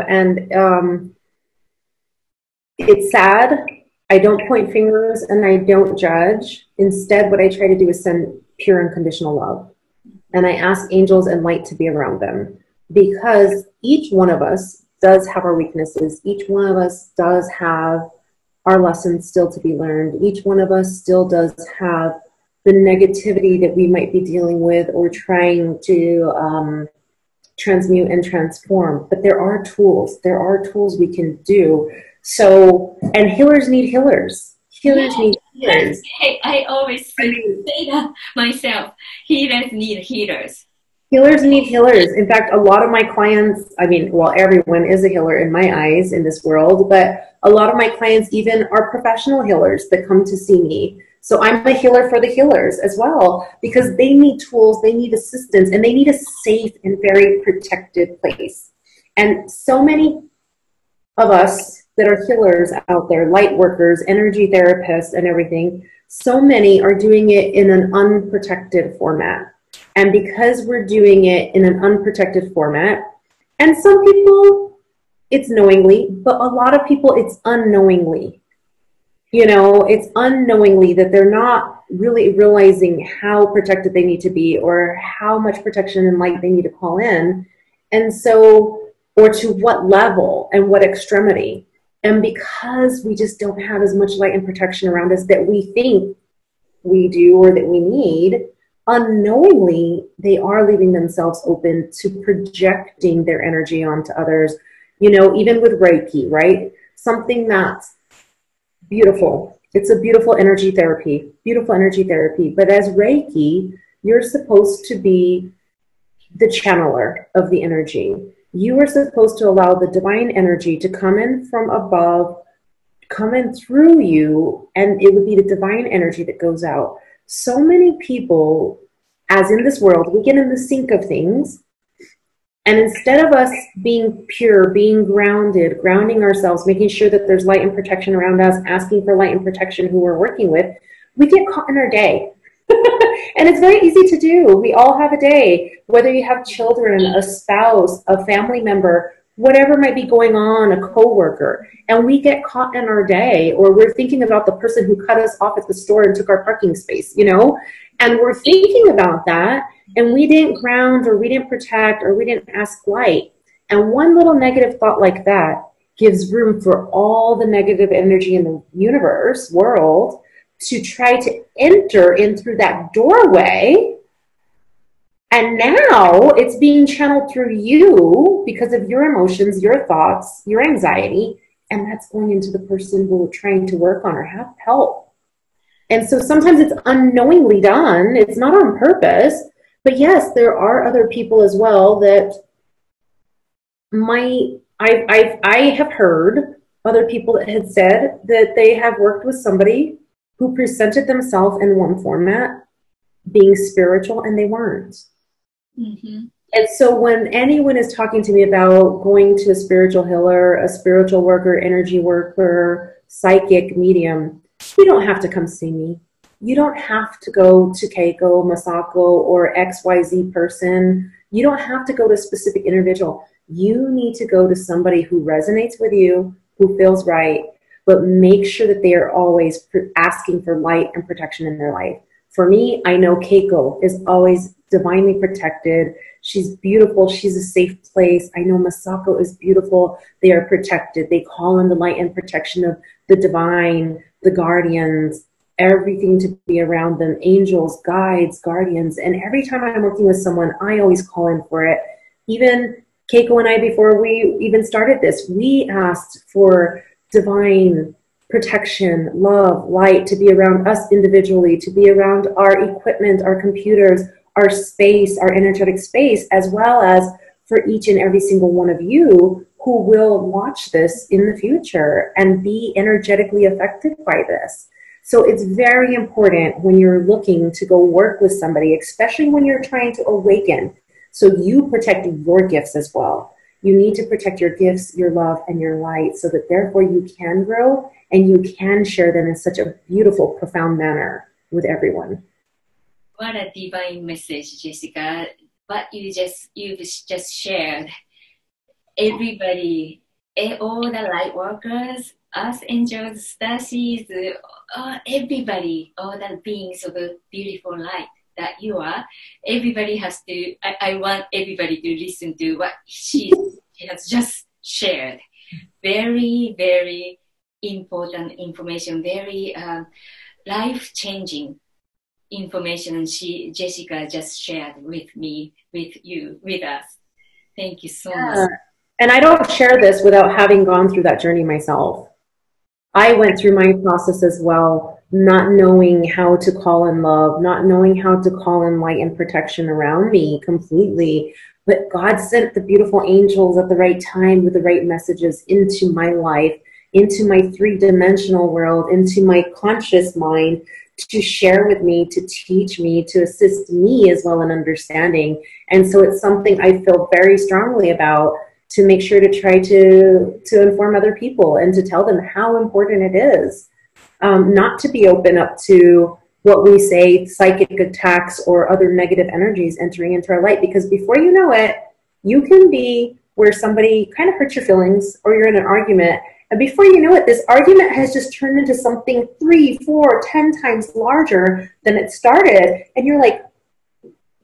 And it's sad. I don't point fingers and I don't judge. Instead, what I try to do is send pure unconditional love. And I ask angels and light to be around them, because each one of us does have our weaknesses. Each one of us does have our lessons still to be learned. Each one of us still does have the negativity that we might be dealing with or trying to transmute and transform. But there are tools. There are tools we can do. So, and healers need healers. Healers need healers. I always say that myself. Healers need healers. Healers need healers. In fact, a lot of my clients, everyone is a healer in my eyes in this world, but a lot of my clients even are professional healers that come to see me. So I'm a healer for the healers as well, because they need tools, they need assistance, and they need a safe and very protected place. And so many of us that are healers out there, light workers, energy therapists, and everything, so many are doing it in an unprotected format. And because we're doing it in an unprotected format, and some people, it's knowingly, but a lot of people, it's unknowingly. It's unknowingly that they're not really realizing how protected they need to be or how much protection and light they need to call in. And so, or to what level and what extremity. And because we just don't have as much light and protection around us that we think we do or that we need, unknowingly, they are leaving themselves open to projecting their energy onto others, even with Reiki, right? Something that's beautiful. It's a beautiful energy therapy. But as Reiki, you're supposed to be the channeler of the energy. You are supposed to allow the divine energy to come in from above, come in through you, and it would be the divine energy that goes out. So many people, as in this world, we get in the sync of things, and instead of us being pure, being grounded, grounding ourselves, making sure that there's light and protection around us, asking for light and protection who we're working with, we get caught in our day. And it's very easy to do. We all have a day, whether you have children, a spouse, a family member, whatever might be going on, a coworker, and we get caught in our day, or we're thinking about the person who cut us off at the store and took our parking space, and we're thinking about that, and we didn't ground, or we didn't protect, or we didn't ask light. And one little negative thought like that gives room for all the negative energy in the universe, world, to try to enter in through that doorway. And now it's being channeled through you because of your emotions, your thoughts, your anxiety, and that's going into the person who we're trying to work on or have help. And so sometimes it's unknowingly done. It's not on purpose. But yes, there are other people as well that I have heard other people that had said that they have worked with somebody who presented themselves in one format, being spiritual, and they weren't. Mm-hmm. And so when anyone is talking to me about going to a spiritual healer, a spiritual worker, energy worker, psychic, medium, you don't have to come see me. You don't have to go to Keiko, Masako, or XYZ person. You don't have to go to a specific individual. You need to go to somebody who resonates with you, who feels right, but make sure that they are always asking for light and protection in their life. For me, I know Keiko is always divinely protected. She's beautiful. She's a safe place. I know Masako is beautiful. They are protected. They call in the light and protection of the divine, the guardians, everything to be around them, angels, guides, guardians. And every time I'm working with someone, I always call in for it. Even Keiko and I, before we even started this, we asked for divine protection, love, light to be around us individually, to be around our equipment, our computers, our space, our energetic space, as well as for each and every single one of you who will watch this in the future and be energetically affected by this. So it's very important when you're looking to go work with somebody, especially when you're trying to awaken. So you protect your gifts as well. You need to protect your gifts, your love, and your light so that therefore you can grow and you can share them in such a beautiful, profound manner with everyone. What a divine message, Jessica. What you've just shared. Everybody, all the light workers, us angels, star seeds, everybody, all the beings of a beautiful light that you are, everybody has to, I want everybody to listen to what she has just shared. Very, very important information, very life-changing information Jessica just shared with me, with you, with us. Thank you so much. And I don't share this without having gone through that journey myself. I went through my process as well, not knowing how to call in love, not knowing how to call in light and protection around me completely. But God sent the beautiful angels at the right time with the right messages into my life, into my three-dimensional world, into my conscious mind to share with me, to teach me, to assist me as well in understanding. And so it's something I feel very strongly about, to make sure to try to inform other people and to tell them how important it is not to be open up to what we say, psychic attacks or other negative energies entering into our light, because before you know it, you can be where somebody kind of hurts your feelings or you're in an argument, and before you know it, this argument has just turned into something 3, 4, 10 times larger than it started, and you're like,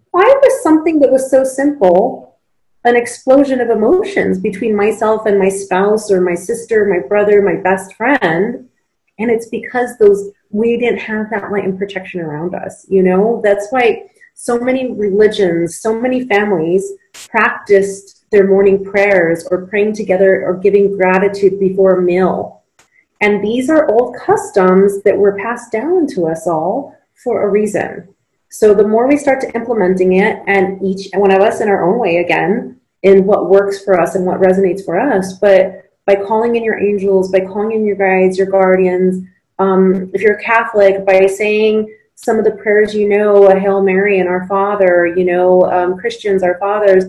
why was something that was so simple an explosion of emotions between myself and my spouse or my sister, my brother, my best friend? And it's because we didn't have that light and protection around us. That's why so many religions, so many families practiced their morning prayers or praying together or giving gratitude before a meal. And these are old customs that were passed down to us all for a reason. So the more we start to implementing it, and each one of us in our own way, again, in what works for us and what resonates for us, but by calling in your angels, by calling in your guides, your guardians, if you're a Catholic, by saying some of the prayers, a Hail Mary and Our Father, Christians, Our Fathers,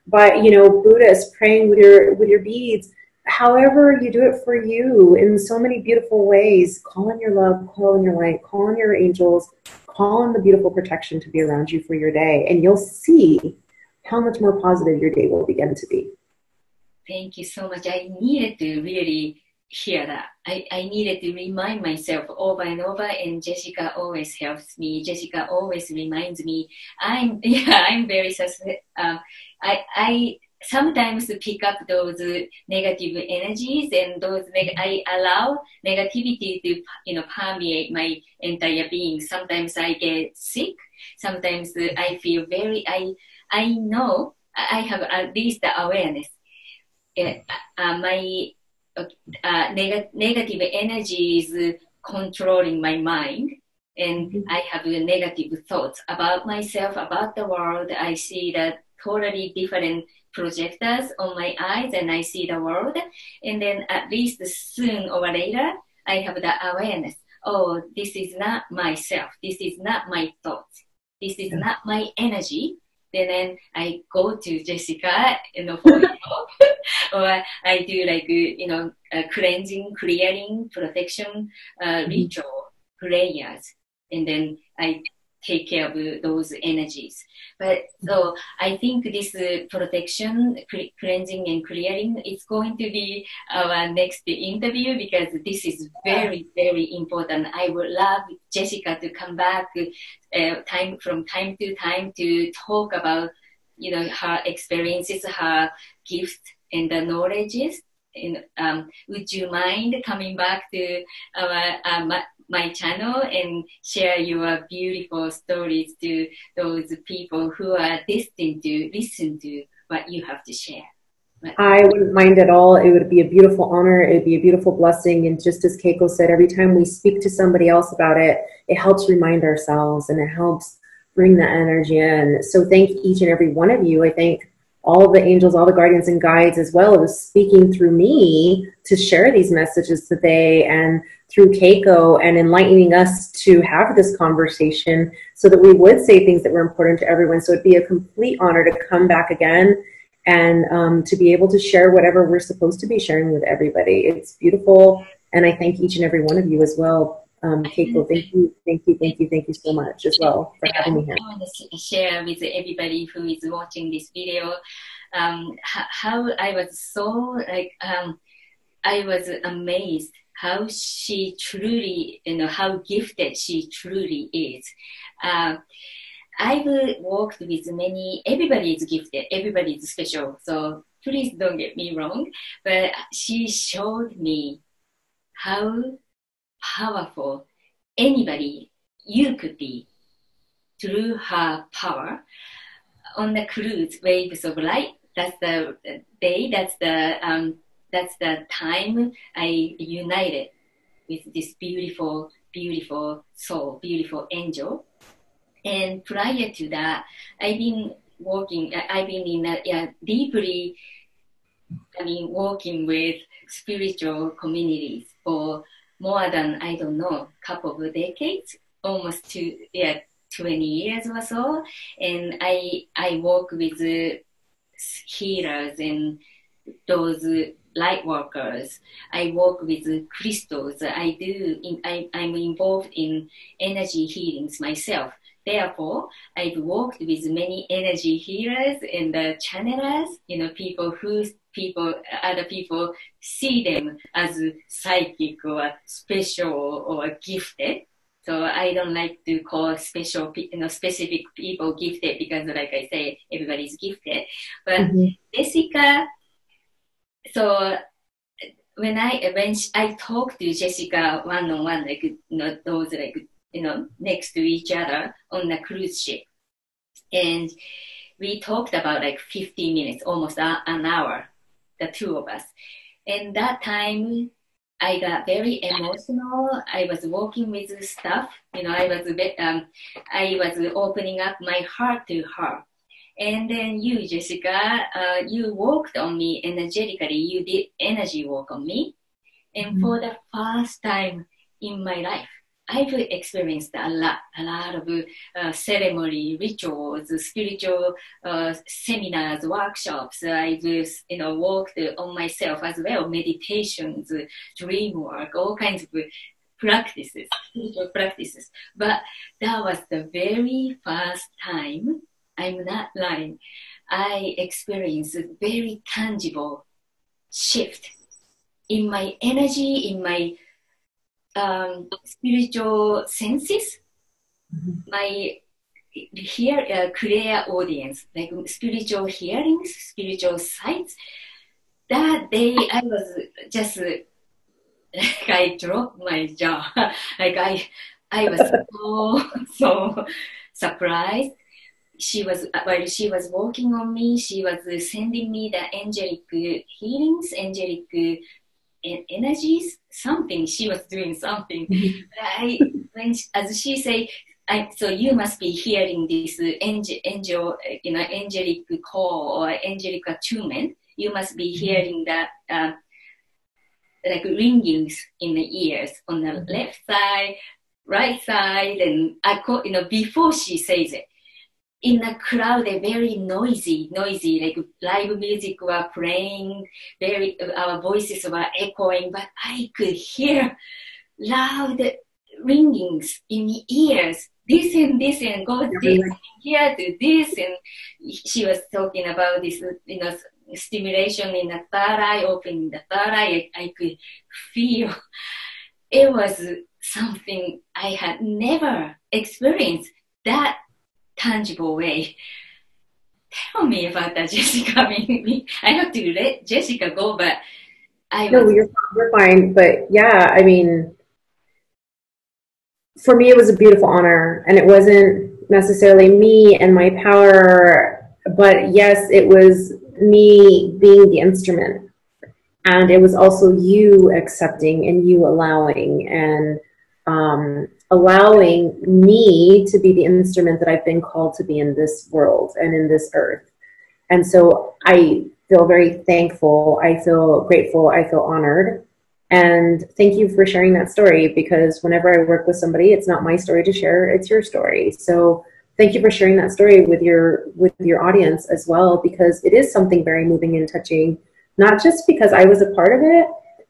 by, Buddhists, praying with your beads, however you do it for you in so many beautiful ways. Call in your love, call in your light, call in your angels, call in the beautiful protection to be around you for your day, and you'll see how much more positive your day will begin to be. Thank you so much. I needed to really hear that. I needed to remind myself over and over, and Jessica always helps me. Jessica always reminds me. I'm very I sometimes pick up those negative energies, and I allow negativity to permeate my entire being. Sometimes I get sick. Sometimes I feel I know I have at least the awareness. My negative energy is controlling my mind, and I have negative thoughts about myself, about the world. I see that totally different projectors on my eyes, and I see the world, and then at least soon or later I have the awareness. Oh, this is not myself, this is not my thoughts, this is not my energy. Then I go to Jessica for help, or I do cleansing, clearing, protection ritual prayers, and then I take care of those energies. But so I think this protection, cleansing and clearing is going to be our next interview, because this is very, very important. I would love Jessica to come back from time to time to talk about her experiences, her gifts, and the knowledges. And would you mind coming back to my channel and share your beautiful stories to those people who are destined to listen to what you have to share? I wouldn't mind at all. It would be a beautiful honor. It would be a beautiful blessing. And just as Keiko said, every time we speak to somebody else about it, it helps remind ourselves and it helps bring that energy in. So thank each and every one of you. I thank all the angels, all the guardians and guides, as well as speaking through me to share these messages today, and through Keiko and enlightening us to have this conversation so that we would say things that were important to everyone. So it'd be a complete honor to come back again and to be able to share whatever we're supposed to be sharing with everybody. It's beautiful, and I thank each and every one of you as well. Keiko, thank you so much as well for having me here. I want to share with everybody who is watching this video how I was so I was amazed how she truly, how gifted she truly is. I've worked with many, everybody is gifted, everybody is special, so please don't get me wrong, but she showed me how powerful anybody, you could be, through her power. On the cruise, Waves of Light, that's the day, that's the time I united with this beautiful, beautiful soul, beautiful angel. And prior to that, I've been deeply, working with spiritual communities for more than, I don't know, couple of decades, almost 20 years or so. And I work with healers and those light workers. I work with crystals. I'm involved in energy healings myself. Therefore, I've worked with many energy healers and channelers, other people see them as psychic or special or gifted. So I don't like to call specific people gifted because, like I say, everybody's gifted. But Jessica, so when I talked to Jessica one-on-one, next to each other on the cruise ship, and we talked about 15 minutes, almost an hour, the two of us. And that time, I got very emotional. I was working with stuff. I was opening up my heart to her. And then you, Jessica, you worked on me energetically. You did energy work on me. And for the first time in my life, I've experienced a lot of ceremony, rituals, spiritual seminars, workshops. I just, worked on myself as well, meditations, dream work, all kinds of practices, spiritual practices. But that was the very first time, I'm not lying, I experienced a very tangible shift in my energy, in my spiritual senses, my clear audience, like spiritual hearings, spiritual sights. That day I was just I dropped my jaw. I was so surprised. While she was working on me, she was sending me the angelic healings, angelic energies, something. She was doing something. As she say, so you must be hearing this angel, angelic call or angelic attunement. You must be hearing that ringings in the ears on the left side, right side, and before she says it. In the crowd, they're very noisy, like live music were playing, our voices were echoing, but I could hear loud ringings in the ears. This and go this, here to this, and she was talking about this, stimulation in the third eye, opening the third eye. I could feel it was something I had never experienced that tangible way. Tell me about that, Jessica. I have to let Jessica go, but No, you're fine. But yeah, for me, it was a beautiful honor, and it wasn't necessarily me and my power, but yes, it was me being the instrument. And it was also you accepting and you allowing and allowing me to be the instrument that I've been called to be in this world and in this earth. And so I feel very thankful. I feel grateful. I feel honored. And thank you for sharing that story, because whenever I work with somebody, it's not my story to share, it's your story. So thank you for sharing that story with your audience as well, because it is something very moving and touching, not just because I was a part of it,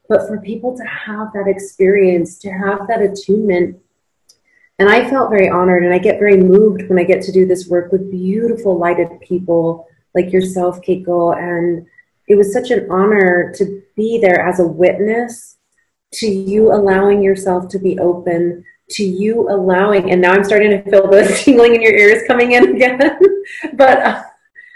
but for people to have that experience, to have that attunement. And I felt very honored, and I get very moved when I get to do this work with beautiful lighted people like yourself, Keiko. And it was such an honor to be there as a witness to you allowing yourself to be open, to you allowing, and now I'm starting to feel the tingling in your ears coming in again. But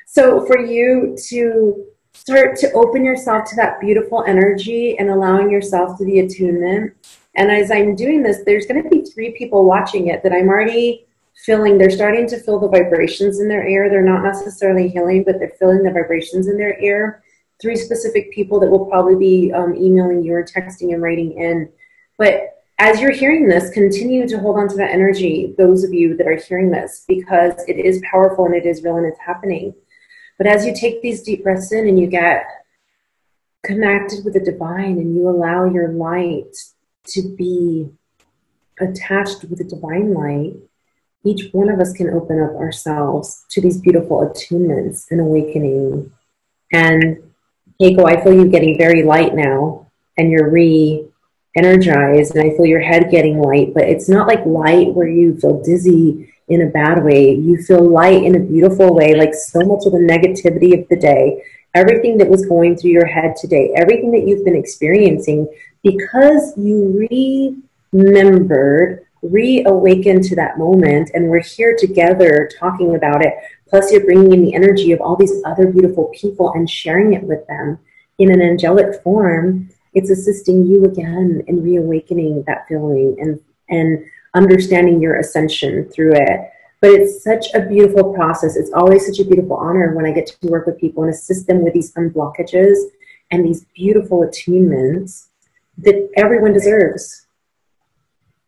so for you to start to open yourself to that beautiful energy and allowing yourself to the attunement. And as I'm doing this, there's going to be 3 people watching it that I'm already feeling. They're starting to feel the vibrations in their ear. They're not necessarily healing, but they're feeling the vibrations in their ear. 3 specific people that will probably be emailing you or texting and writing in. But as you're hearing this, continue to hold on to that energy, those of you that are hearing this, because it is powerful and it is real and it's happening. But as you take these deep breaths in and you get connected with the divine and you allow your light to be attached with the divine light, each one of us can open up ourselves to these beautiful attunements and awakening. And Keiko, I feel you getting very light now, and you're re-energized, and I feel your head getting light, but it's not like light where you feel dizzy in a bad way. You feel light in a beautiful way, like so much of the negativity of the day, everything that was going through your head today, everything that you've been experiencing, because you remembered, reawakened to that moment, and we're here together talking about it. Plus, you're bringing in the energy of all these other beautiful people and sharing it with them in an angelic form. It's assisting you again in reawakening that feeling and understanding your ascension through it. But it's such a beautiful process. It's always such a beautiful honor when I get to work with people and assist them with these unblockages and these beautiful attunements that everyone deserves.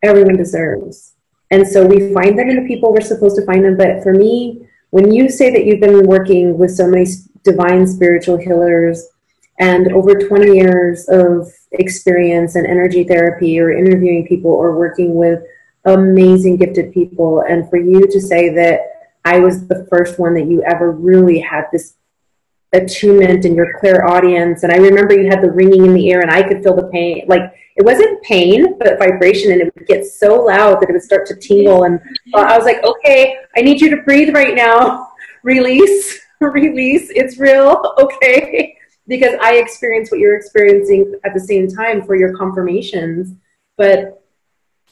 Everyone deserves. And so we find them in the people we're supposed to find them. But for me, when you say that you've been working with so many divine spiritual healers and over 20 years of experience in energy therapy or interviewing people or working with amazing gifted people, and for you to say that I was the first one that you ever really had this attunement in your clairaudience, and I remember you had the ringing in the ear and I could feel the pain, like it wasn't pain but vibration, and it would get so loud that it would start to tingle, and I was like, okay, I need you to breathe right now. Release, it's real, okay? Because I experienced what you're experiencing at the same time for your confirmations. But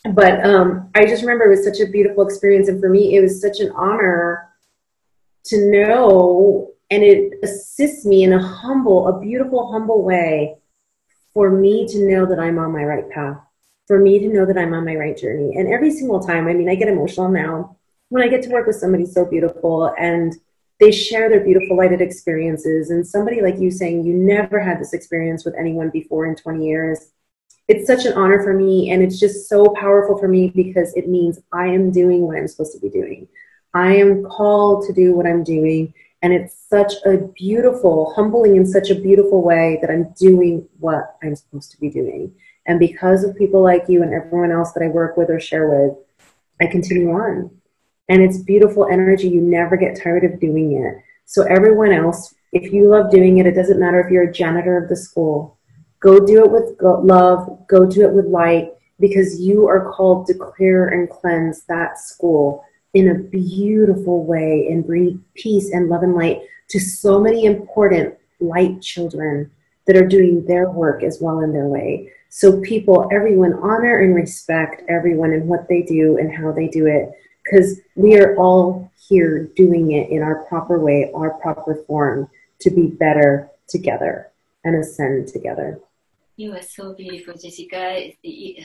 I just remember it was such a beautiful experience, and for me it was such an honor to know, and it assists me in a beautiful, humble way for me to know that I'm on my right path, for me to know that I'm on my right journey. And every single time, I mean, I get emotional now when I get to work with somebody so beautiful and they share their beautiful lighted experiences, and somebody like you saying you never had this experience with anyone before in 20 years. It's such an honor for me, and it's just so powerful for me because it means I am doing what I'm supposed to be doing. I am called to do what I'm doing, and it's such a beautiful, humbling in such a beautiful way that I'm doing what I'm supposed to be doing. And because of people like you and everyone else that I work with or share with, I continue on. And it's beautiful energy. You never get tired of doing it. So everyone else, if you love doing it, it doesn't matter if you're a janitor of the school. Go do it with love. Go do it with light, because you are called to clear and cleanse that school in a beautiful way and bring peace and love and light to so many important light children that are doing their work as well in their way. So people, everyone, honor and respect everyone and what they do and how they do it, because we are all here doing it in our proper way, our proper form, to be better together and ascend together. You are so beautiful, Jessica.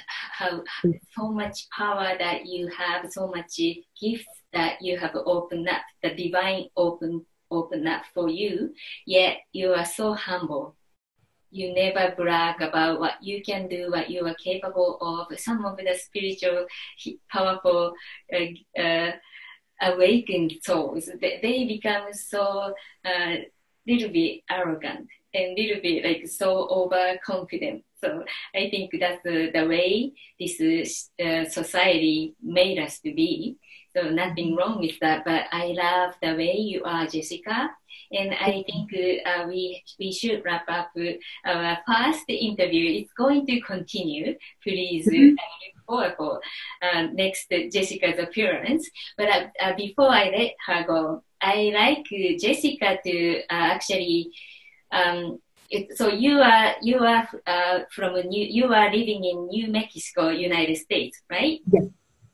How so much power that you have, so much gifts that you have opened up, the divine open open up for you, yet you are so humble. You never brag about what you can do, what you are capable of. Some of the spiritual, powerful, awakened souls, they become so little bit arrogant and little bit like so overconfident. So I think that's the way this society made us to be. So nothing wrong with that, but I love the way you are, Jessica. And I think we should wrap up our first interview. It's going to continue. Please look forward for next Jessica's appearance. But before I let her go, I like Jessica to actually. So you are you are living in New Mexico, United States, right? Yes,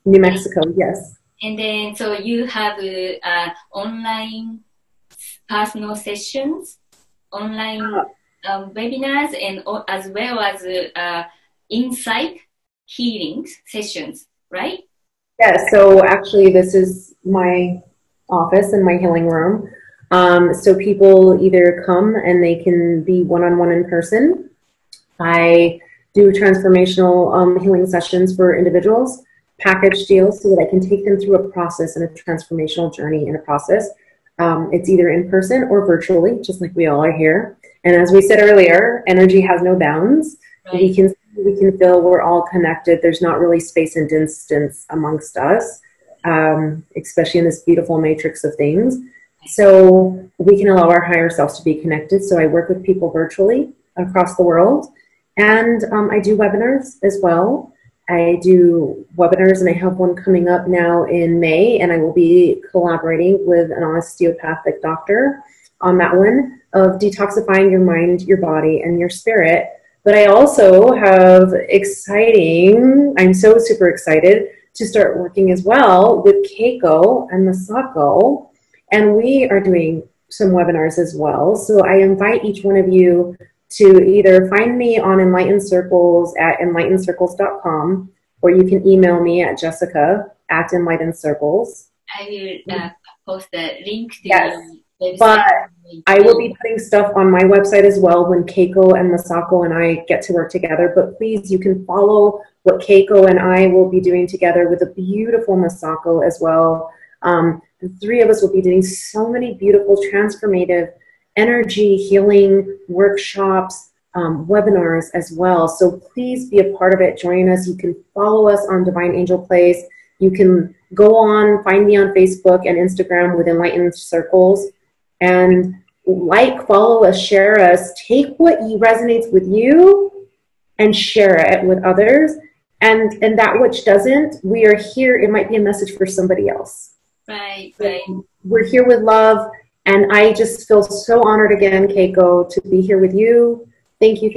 New Mexico, yes. And then so you have online personal sessions, online webinars, and as well as insight healings sessions, right? Yeah, so actually this is my office and my healing room. So people either come and they can be one-on-one in person. I do transformational healing sessions for individuals, package deals so that I can take them through a process and a transformational journey in a process. It's either in person or virtually, just like we all are here. And as we said earlier, energy has no bounds. Right. We can feel we're all connected. There's not really space and distance amongst us, especially in this beautiful matrix of things. So we can allow our higher selves to be connected. So I work with people virtually across the world. And I do webinars as well. I do webinars, and I have one coming up now in May, and I will be collaborating with an osteopathic doctor on that one of detoxifying your mind, your body, and your spirit. But I also have I'm so super excited to start working as well with Keiko and Masako, and we are doing some webinars as well. So I invite each one of you to either find me on Enlightened Circles at enlightencircles.com, or you can email me at Jessica@enlightenedcircles. I will post the link to yes. your website. But I will be putting stuff on my website as well when Keiko and Masako and I get to work together. But please, you can follow what Keiko and I will be doing together with the beautiful Masako as well. The three of us will be doing so many beautiful transformative energy healing workshops, webinars as well. So please be a part of it. Join us. You can follow us on Divine Angel Place. You can go on, find me on Facebook and Instagram with Enlightened Circles, and follow us, share us, take what resonates with you and share it with others. And that which doesn't, we are here. It might be a message for somebody else. Right. We're here with love. And I just feel so honored again, Keiko, to be here with you. Thank you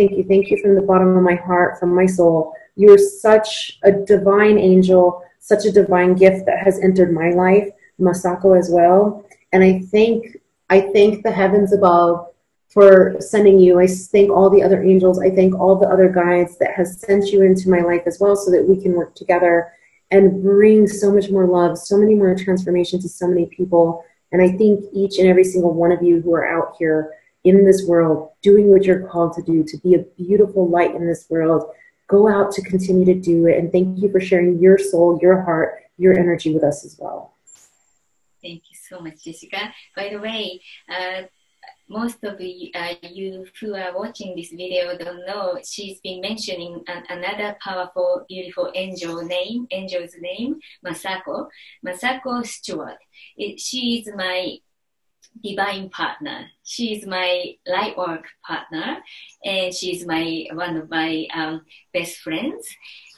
from the bottom of my heart, from my soul. You're such a divine angel, such a divine gift that has entered my life, Masako as well. And I thank the heavens above for sending you. I thank all the other angels. I thank all the other guides that has sent you into my life as well, so that we can work together and bring so much more love, so many more transformation to so many people. And I think each and every single one of you who are out here in this world doing what you're called to do, to be a beautiful light in this world, go out to continue to do it. And thank you for sharing your soul, your heart, your energy with us as well. Thank you so much, Jessica. By the way, most of you who are watching this video don't know, she's been mentioning another powerful, beautiful angel's name, Masako Stewart. She is my divine partner. She is my light work partner, and she's one of my best friends.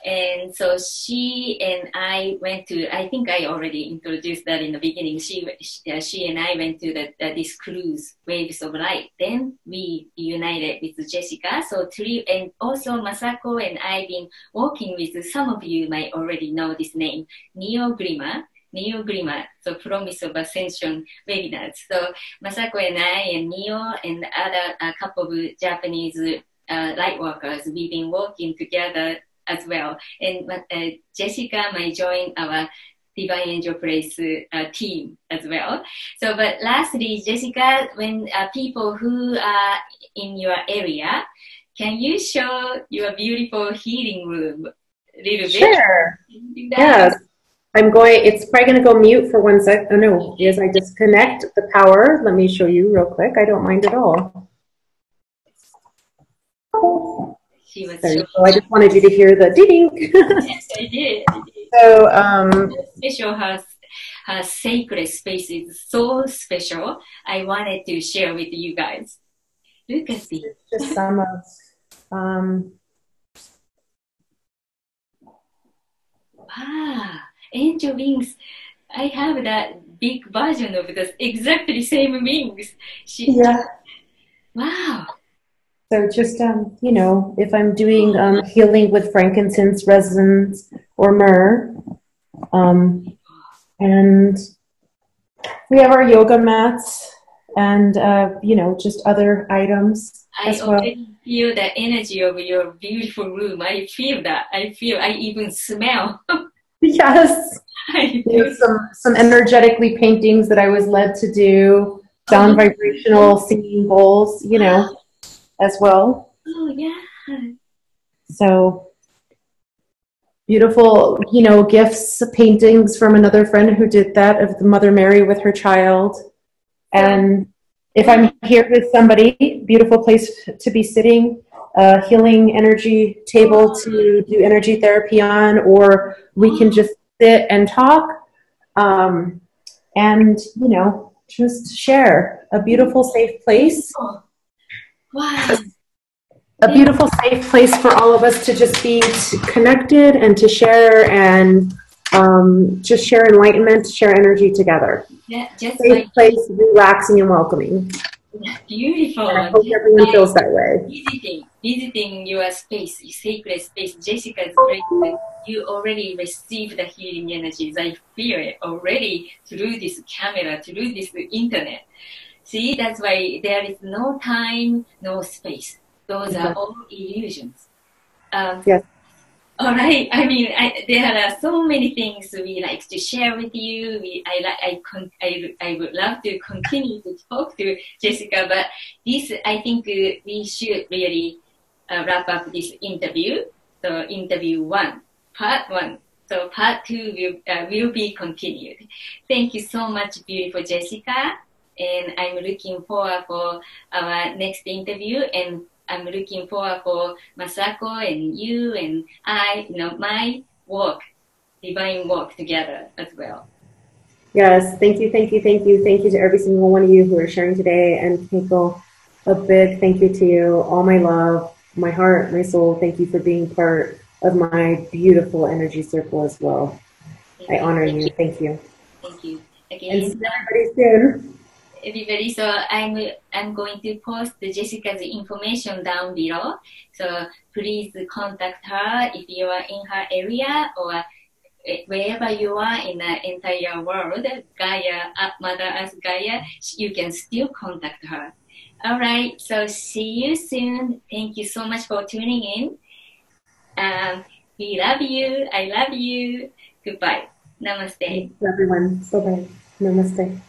And so she and I went to, I think I already introduced that in the beginning. She and I went to this cruise, Waves of Light. Then we united with Jessica. And also Masako and I been working with, some of you might already know this name, Neo Glimmer, so Promise of Ascension webinars. So Masako and I and Neo and a couple of Japanese light workers, we've been working together as well. And Jessica might join our Divine Angel Place team as well. So, but lastly, Jessica, when people who are in your area, can you show your beautiful healing room a little bit? Sure. Yes. It's probably going to go mute for 1 sec. Oh, no. Yes, I disconnect the power. Let me show you real quick. I don't mind at all. There you go. I just wanted you to hear the ding. Yes, I did. So, special, her sacred space is so special. I wanted to share with you guys. Look at this. Just some of, wow, angel wings. I have that big version of the exactly same wings. Yeah. Wow. So just, you know, if I'm doing healing with frankincense, resins, or myrrh, and we have our yoga mats and, you know, just other items as well. I already feel the energy of your beautiful room. I feel that. I even smell. Yes. Some energetically paintings that I was led to do, sound vibrational singing bowls, you know, as well. Oh, yeah. So beautiful, you know, gifts, paintings from another friend who did that of the Mother Mary with her child. And if I'm here with somebody, beautiful place to be sitting, healing energy table to do energy therapy on, or we can just sit and talk, and, you know, just share a beautiful, safe place. Wow. A beautiful, safe place for all of us to just be connected and to share and just share enlightenment, share energy together. Yeah, just safe place, relaxing and welcoming. Beautiful. And I hope everyone feels that way. Visiting your space, your sacred space, Jessica's place, you already received the healing energies. I feel it already through this camera, through this internet. See, that's why there is no time, no space. Those are all illusions. Yes. All right. I mean, there are so many things we like to share with you. I would love to continue to talk to Jessica, but I think we should really wrap up this interview. So interview part one. So part two will be continued. Thank you so much, beautiful Jessica. And I'm looking forward for our next interview, and I'm looking forward for Masako and you and I, you know, my work, divine work together as well. Yes, thank you, thank you, thank you. Thank you to every single one of you who are sharing today. And K.Angel, a big thank you to you. All my love, my heart, my soul. Thank you for being part of my beautiful energy circle as well. I honor you. Thank you. Thank you. Again. And see everybody soon. Everybody, so I'm going to post Jessica's information down below. So please contact her if you are in her area or wherever you are in the entire world, Gaia, Mother Earth Gaia, you can still contact her. All right, so see you soon. Thank you so much for tuning in. We love you. I love you. Goodbye. Namaste. Thanks, everyone. Bye-bye. Namaste.